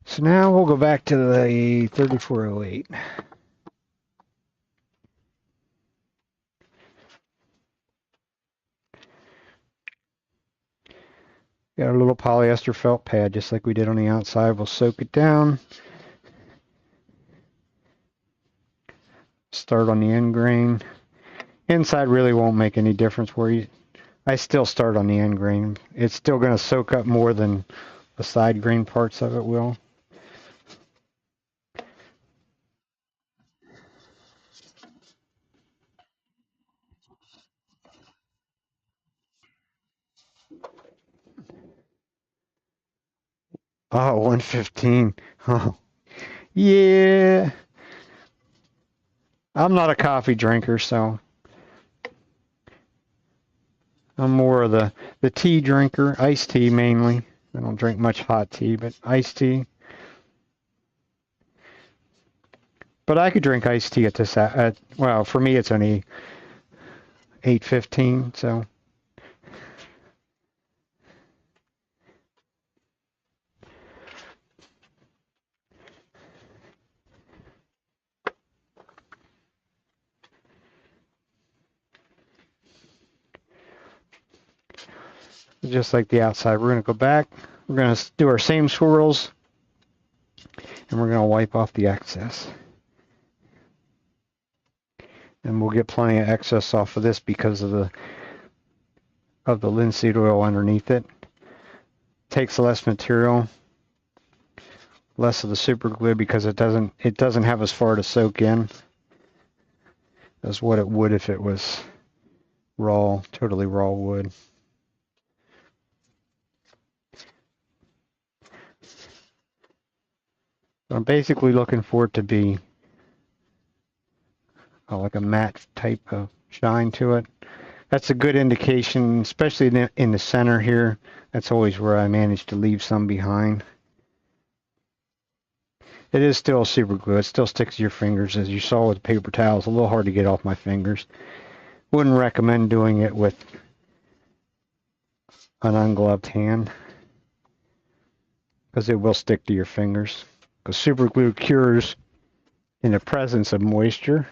So now we'll go back to the 3408. Got our little polyester felt pad just like we did on the outside. We'll soak it down. Start on the end grain. Inside really won't make any difference where you, I still start on the end grain. It's still going to soak up more than the side grain parts of it will. Oh, 115. Oh, yeah. I'm not a coffee drinker, so I'm more of the tea drinker, iced tea mainly. I don't drink much hot tea, but iced tea. But I could drink iced tea at this, well, for me it's only 8:15, so. Just like the outside, we're going to go back. We're going to do our same swirls, and we're going to wipe off the excess. And we'll get plenty of excess off of this because of the linseed oil underneath it. Takes less material, less of the super glue because it doesn't have as far to soak in as what it would if it was raw, totally raw wood. I'm basically looking for it to be like a matte type of shine to it. That's a good indication, especially in the center here. That's always where I manage to leave some behind. It is still super glue. It still sticks to your fingers, as you saw with the paper towels. A little hard to get off my fingers. Wouldn't recommend doing it with an ungloved hand. because it will stick to your fingers. Because super glue cures in the presence of moisture,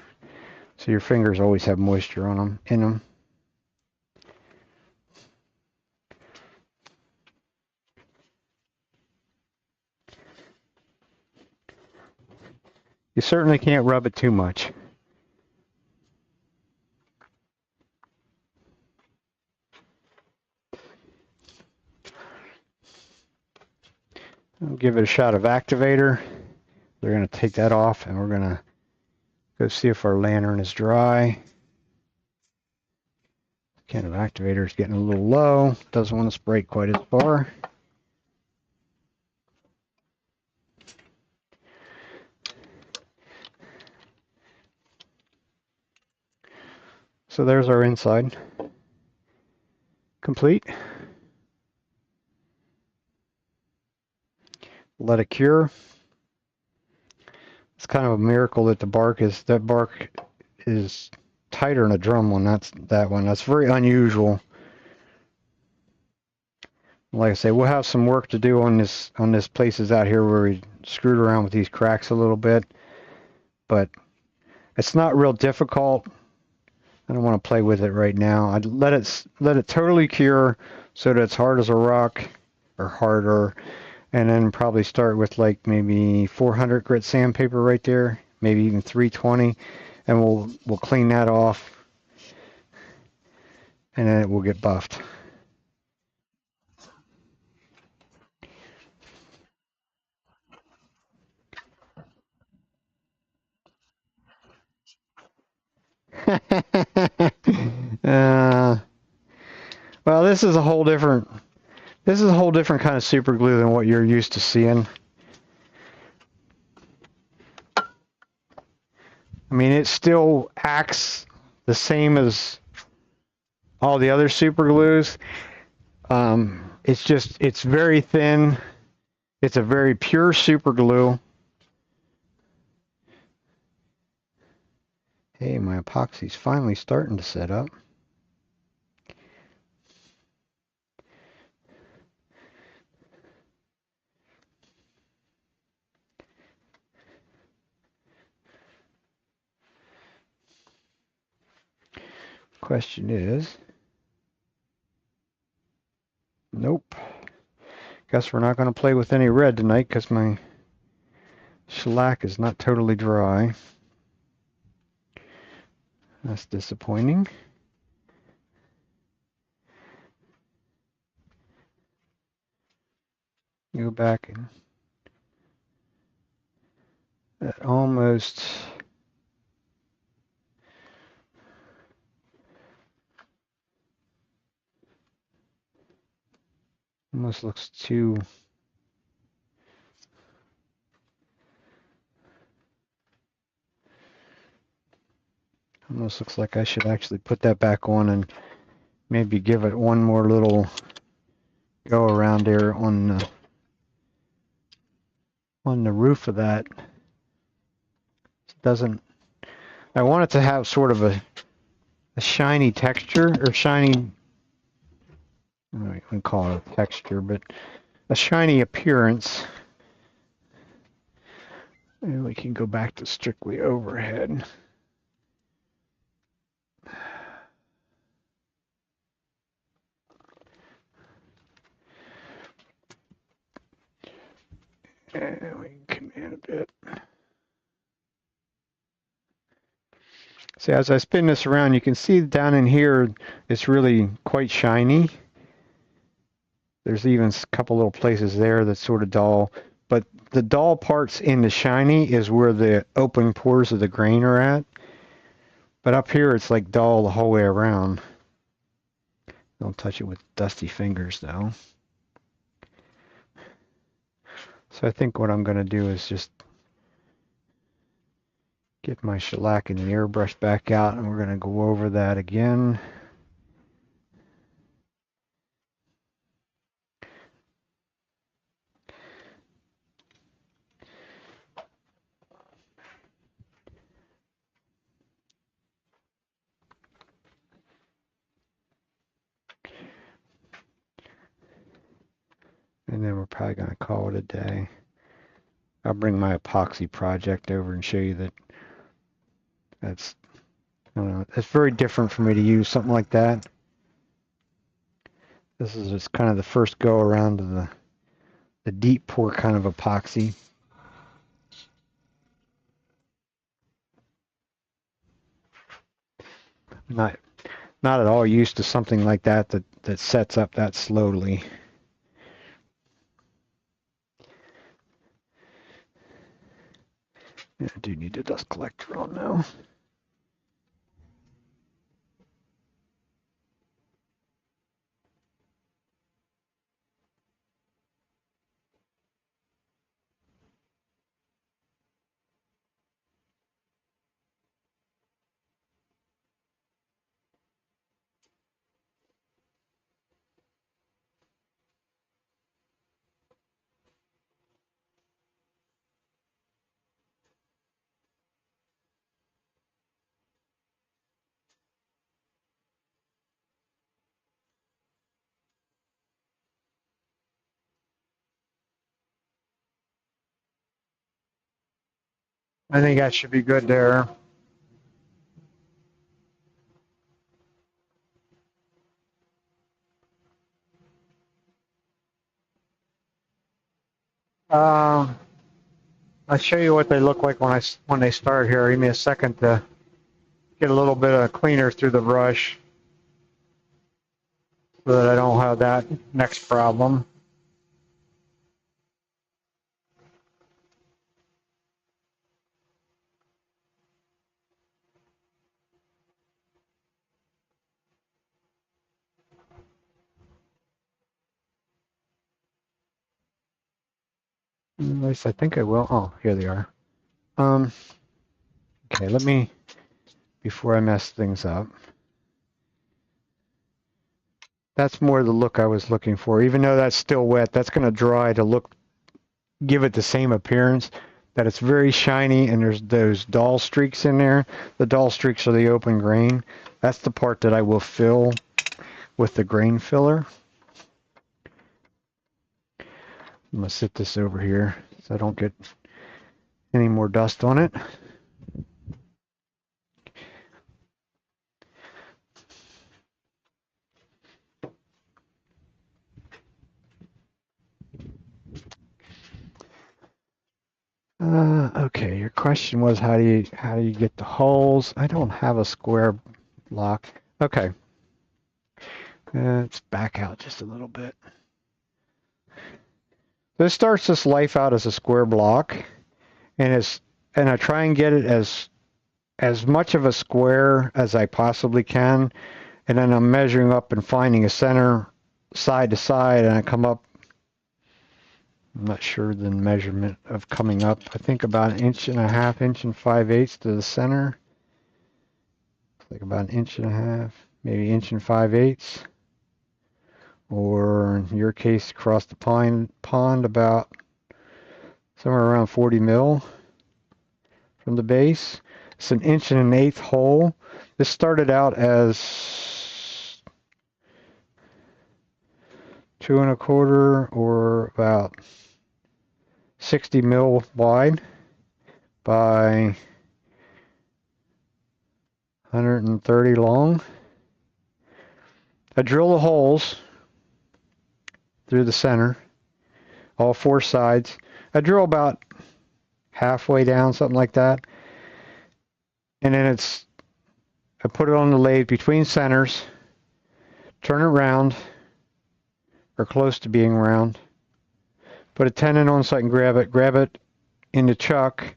so your fingers always have moisture on them, in them. You certainly can't rub it too much. I'll give it a shot of activator. We're going to take that off and we're going to go see if our lantern is dry. Can of activator is getting a little low. Doesn't want to spray quite as far. So there's our inside. Complete. Let it cure. It's kind of a miracle that that bark is tighter than a drum one. That one. That's very unusual. Like I say, we'll have some work to do on this places out here where we screwed around with these cracks a little bit, but it's not real difficult. I don't want to play with it right now. I'd let it totally cure so that it's hard as a rock or harder, and then probably start with like maybe 400 grit sandpaper right there, maybe even 320, and we'll clean that off, and then it will get buffed. Well, this is a whole different kind of super glue than what you're used to seeing. I mean, it still acts the same as all the other super glues. It's very thin. It's a very pure super glue. Hey, my epoxy's finally starting to set up. Question is, nope. Guess we're not going to play with any red tonight because my shellac is not totally dry. That's disappointing. Go back and that almost looks too. Almost looks like I should actually put that back on and maybe give it one more little go around there on the roof of that. It doesn't. I want it to have sort of a shiny texture, or shiny. I don't know, you can call it a texture, but a shiny appearance. And we can go back to strictly overhead. And we can come in a bit. See, as I spin this around, you can see down in here, it's really quite shiny. There's even a couple little places there that's sort of dull. But the dull parts in the shiny is where the open pores of the grain are at. But up here, it's like dull the whole way around. Don't touch it with dusty fingers, though. So I think what I'm going to do is just get my shellac and the airbrush back out, and we're going to go over that again. And then we're probably going to call it a day. I'll bring my epoxy project over and show you that that's, I don't know, it's very different for me to use something like that. This is just kind of the first go around to the deep pour kind of epoxy. Not at all used to something like that sets up that slowly. Yeah, I do need a dust collector on now. I think that should be good there. I'll show you what they look like when they start here. Give me a second to get a little bit of cleaner through the brush so that I don't have that next problem. At least I think I will. Oh, here they are. Okay, let me, before I mess things up. That's more the look I was looking for. Even though that's still wet, that's going to dry to give it the same appearance, that it's very shiny and there's those dull streaks in there. The dull streaks are the open grain. That's the part that I will fill with the grain filler. I'm going to sit this over here so I don't get any more dust on it. Okay, your question was how do you get the holes? I don't have a square block. Okay, let's back out just a little bit. This starts this life out as a square block, and I try and get it as much of a square as I possibly can, and then I'm measuring up and finding a center side to side, and I come up. I'm not sure the measurement of coming up. I think about 1.5 inches, 1 5/8 to the center. Like about 1.5 inches, maybe 1 5/8 inches. Or in your case, across the pond about somewhere around 40 mil from the base. It's 1 1/8 inch hole. This started out as 2 1/4 or about 60 mil wide by 130 long. I drill the holes through the center, all 4 sides. I drill about halfway down, something like that. And then I put it on the lathe between centers, turn it round, or close to being round. Put a tenon on so I can grab it in the chuck,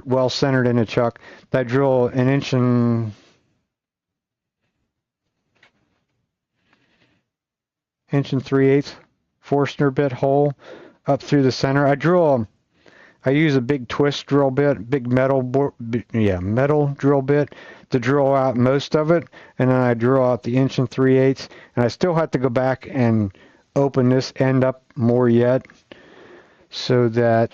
well centered in the chuck. I drill 1 3/8 inch Forstner bit hole up through the center. I use a big twist drill bit, big metal drill bit to drill out most of it, and then I drill out the 1 3/8 inch, and I still have to go back and open this end up more yet, so that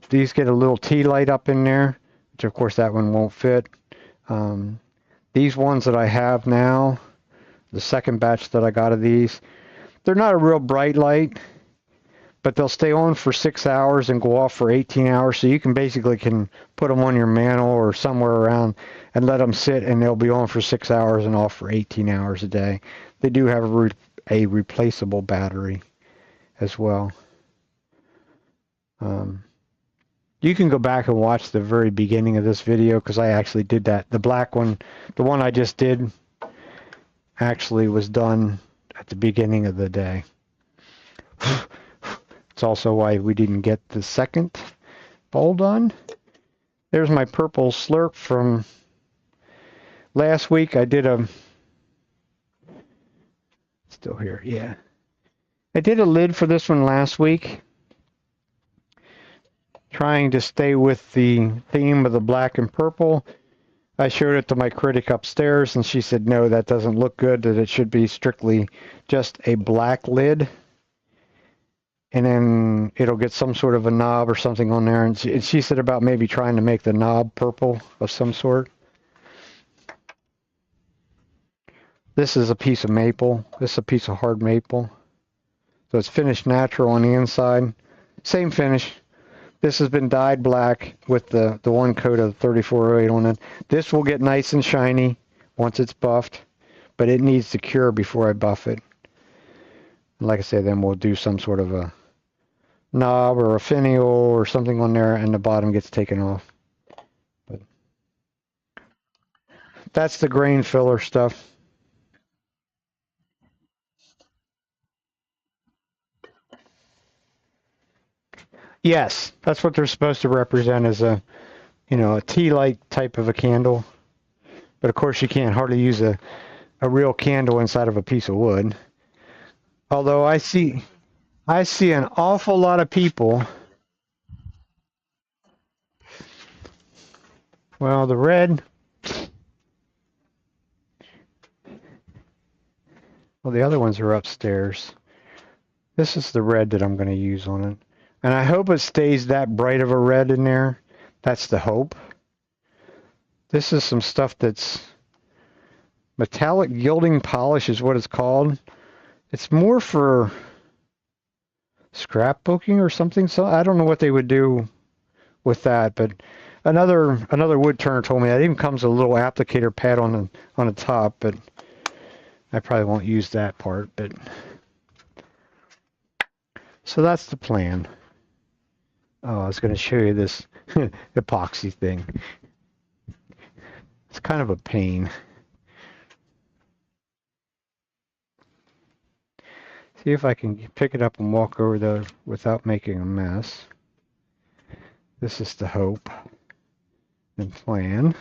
these get a little T light up in there, which of course that one won't fit. These ones that I have now, the second batch that I got of these. They're not a real bright light, but they'll stay on for 6 hours and go off for 18 hours. So you can basically put them on your mantle or somewhere around and let them sit, and they'll be on for 6 hours and off for 18 hours a day. They do have a replaceable battery as well. You can go back and watch the very beginning of this video because I actually did that. The black one, the one I just did, actually was done at the beginning of the day. It's also why we didn't get the second bowl done. There's my purple slurp from last week. I did still here, yeah. I did a lid for this one last week, trying to stay with the theme of the black and purple. I showed it to my critic upstairs, and she said, no, that doesn't look good, that it should be strictly just a black lid. And then it'll get some sort of a knob or something on there. And she said about maybe trying to make the knob purple of some sort. This is a piece of maple. This is a piece of hard maple. So it's finished natural on the inside. Same finish. This has been dyed black with the one coat of 3408 on it. This will get nice and shiny once it's buffed, but it needs to cure before I buff it. And like I said, then we'll do some sort of a knob or a finial or something on there, and the bottom gets taken off. But that's the grain filler stuff. Yes, that's what they're supposed to represent, as a, a tea light type of a candle. But of course you can't hardly use a real candle inside of a piece of wood. Although I see an awful lot of people. Well, the red. Well, the other ones are upstairs. This is the red that I'm going to use on it. And I hope it stays that bright of a red in there. That's the hope. This is some stuff that's metallic gilding polish is what it's called. It's more for scrapbooking or something. So I don't know what they would do with that, but another wood turner told me that even comes with a little applicator pad on the top, but I probably won't use that part. But so that's the plan. Oh, I was going to show you this epoxy thing. It's kind of a pain. See if I can pick it up and walk over there without making a mess. This is the hope and plan.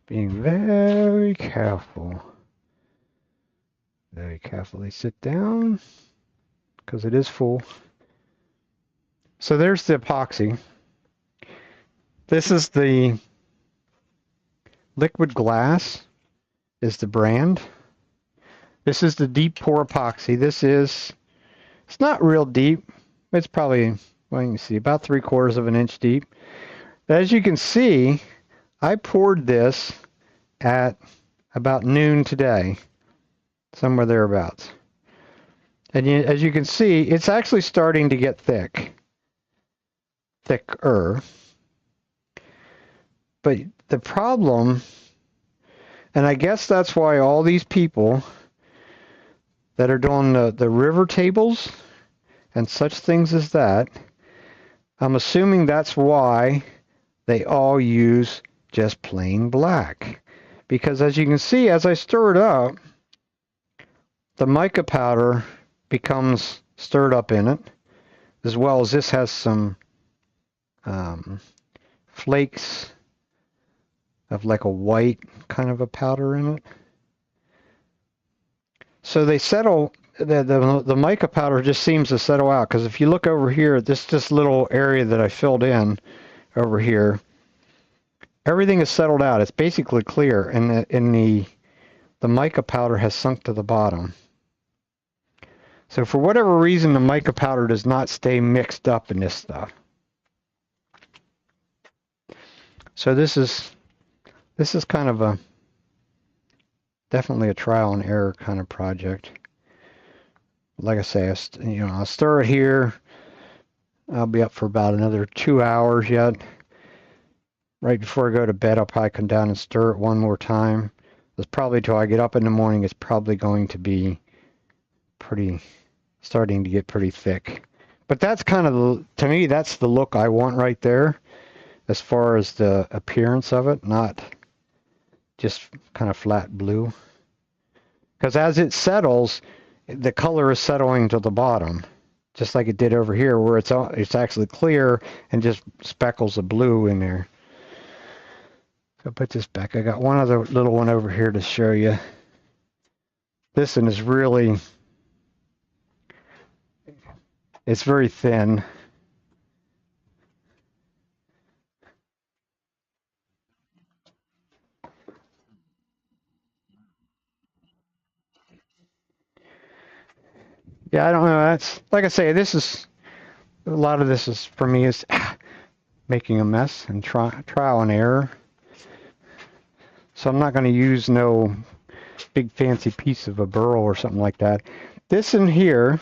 Being very careful. Very carefully sit down, because it is full. So there's the epoxy. This is the Liquid Glass, is the brand. This is the deep pour epoxy. It's not real deep. It's probably, well, you can see about 3/4 of an inch deep. But as you can see, I poured this at about noon today. Somewhere thereabouts. And as you can see, it's actually starting to get thicker. But the problem, and I guess that's why all these people that are doing the river tables and such things as that, I'm assuming that's why they all use just plain black. Because as you can see, as I stir it up, the mica powder becomes stirred up in it, as well as this has some flakes of like a white kind of a powder in it. So they settle, the mica powder just seems to settle out, because if you look over here at this little area that I filled in over here, everything is settled out. It's basically clear, and the mica powder has sunk to the bottom. So for whatever reason, the mica powder does not stay mixed up in this stuff. So this is kind of a definitely a trial and error kind of project. Like I say, I'll stir it here. I'll be up for about another 2 hours yet. Right before I go to bed, I'll probably come down and stir it one more time. It's probably till I get up in the morning, it's probably going to be starting to get pretty thick. But that's kind of, to me, that's the look I want right there, as far as the appearance of it, not just kind of flat blue. Because as it settles, the color is settling to the bottom, just like it did over here, where it's actually clear and just speckles of blue in there. So put this back. I got one other little one over here to show you. This one is really, it's very thin. Yeah, I don't know. That's, like I say, a lot of this is, for me, is making a mess and trial and error. So I'm not going to use no big fancy piece of a burl or something like that. This in here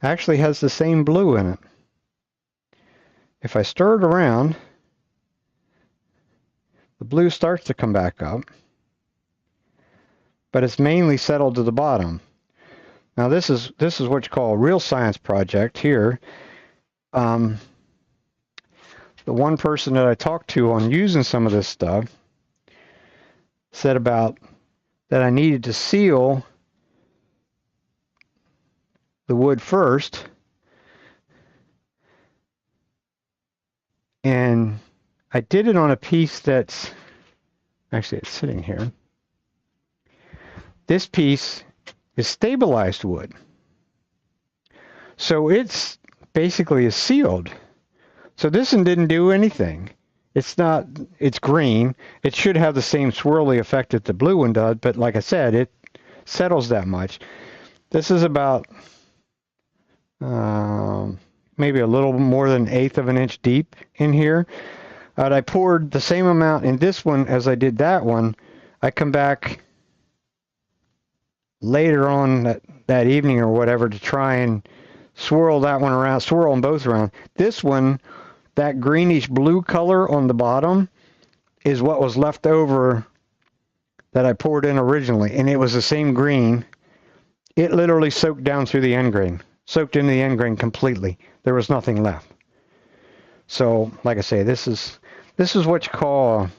actually has the same blue in it. If I stir it around, the blue starts to come back up, but it's mainly settled to the bottom. Now this is what you call a real science project here. The one person that I talked to on using some of this stuff said about that I needed to seal the wood first, and I did it on a piece that's actually, it's sitting here. This piece is stabilized wood, so it's basically is sealed. So this one didn't do anything. It's green. It should have the same swirly effect that the blue one does, but like I said, it settles that much. This is about maybe a little more than 1/8 of an inch deep in here. I poured the same amount in this one as I did that one. I come back later on that evening or whatever to try and swirl that one around, swirl them both around. This one, that greenish blue color on the bottom is what was left over that I poured in originally, and it was the same green. It literally soaked down through the end grain, soaked into the end grain completely. There was nothing left. So, like I say, this is what you call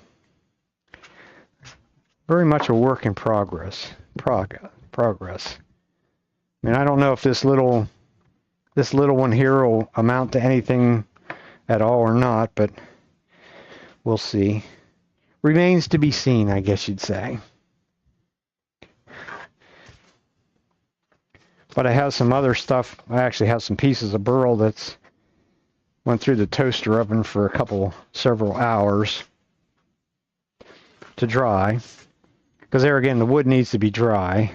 very much a work in progress. Progress. I mean, I don't know if this little one here will amount to anything at all or not, but we'll see. Remains to be seen, I guess you'd say. But I have some other stuff. I actually have some pieces of burl that's went through the toaster oven for several hours to dry. Because there again, the wood needs to be dry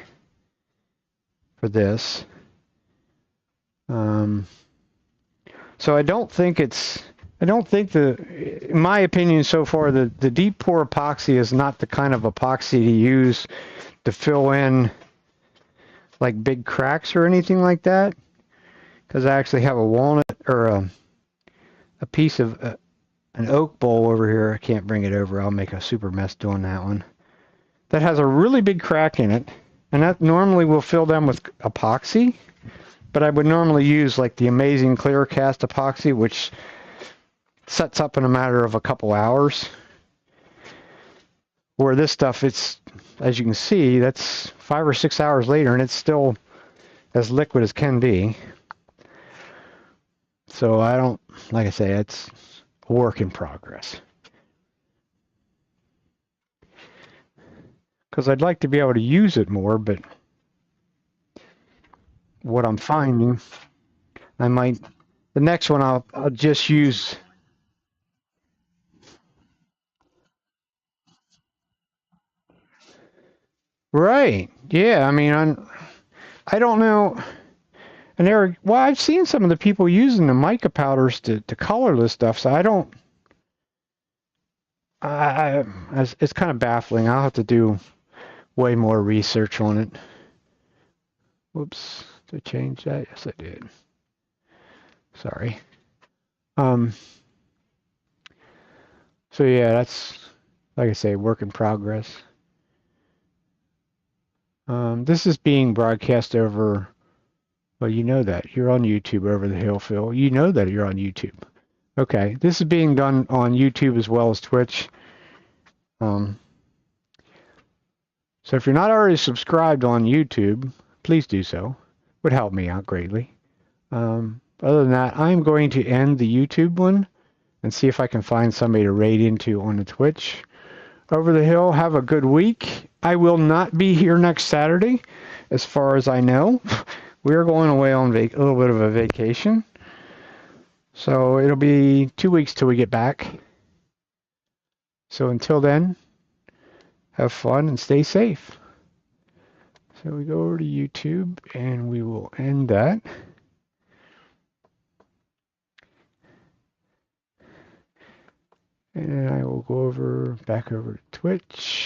for this. So I don't think in my opinion so far, the deep pour epoxy is not the kind of epoxy to use to fill in like big cracks or anything like that. Because I actually have a walnut or a piece of an oak bowl over here. I can't bring it over. I'll make a super mess doing that one. That has a really big crack in it, and that normally will fill them with epoxy, but I would normally use like the amazing clear cast epoxy, which sets up in a matter of a couple hours. Where this stuff, it's, as you can see, that's 5 or 6 hours later, and it's still as liquid as can be. So I don't, like I say, it's a work in progress. Because I'd like to be able to use it more, but what I'm finding, the next one I'll just use. Right. Yeah, I mean, I don't know. And I've seen some of the people using the mica powders to color this stuff, so I don't it's kind of baffling. I'll have to do way more research on it. Whoops, did I change that? Yes, I did. Sorry. So yeah, that's, like I say, work in progress. This is being broadcast over, well, you know that. You're on YouTube over the hill, Phil. You know that you're on YouTube. Okay, this is being done on YouTube as well as Twitch. So if you're not already subscribed on YouTube, please do so. Would help me out greatly. Other than that, I'm going to end the YouTube one and see if I can find somebody to raid into on the Twitch. Over the hill, have a good week. I will not be here next Saturday, as far as I know. We're going away on a little bit of a vacation. So it'll be 2 weeks till we get back. So until then, have fun and stay safe. So we go over to YouTube and we will end that. And I will go back over to Twitch.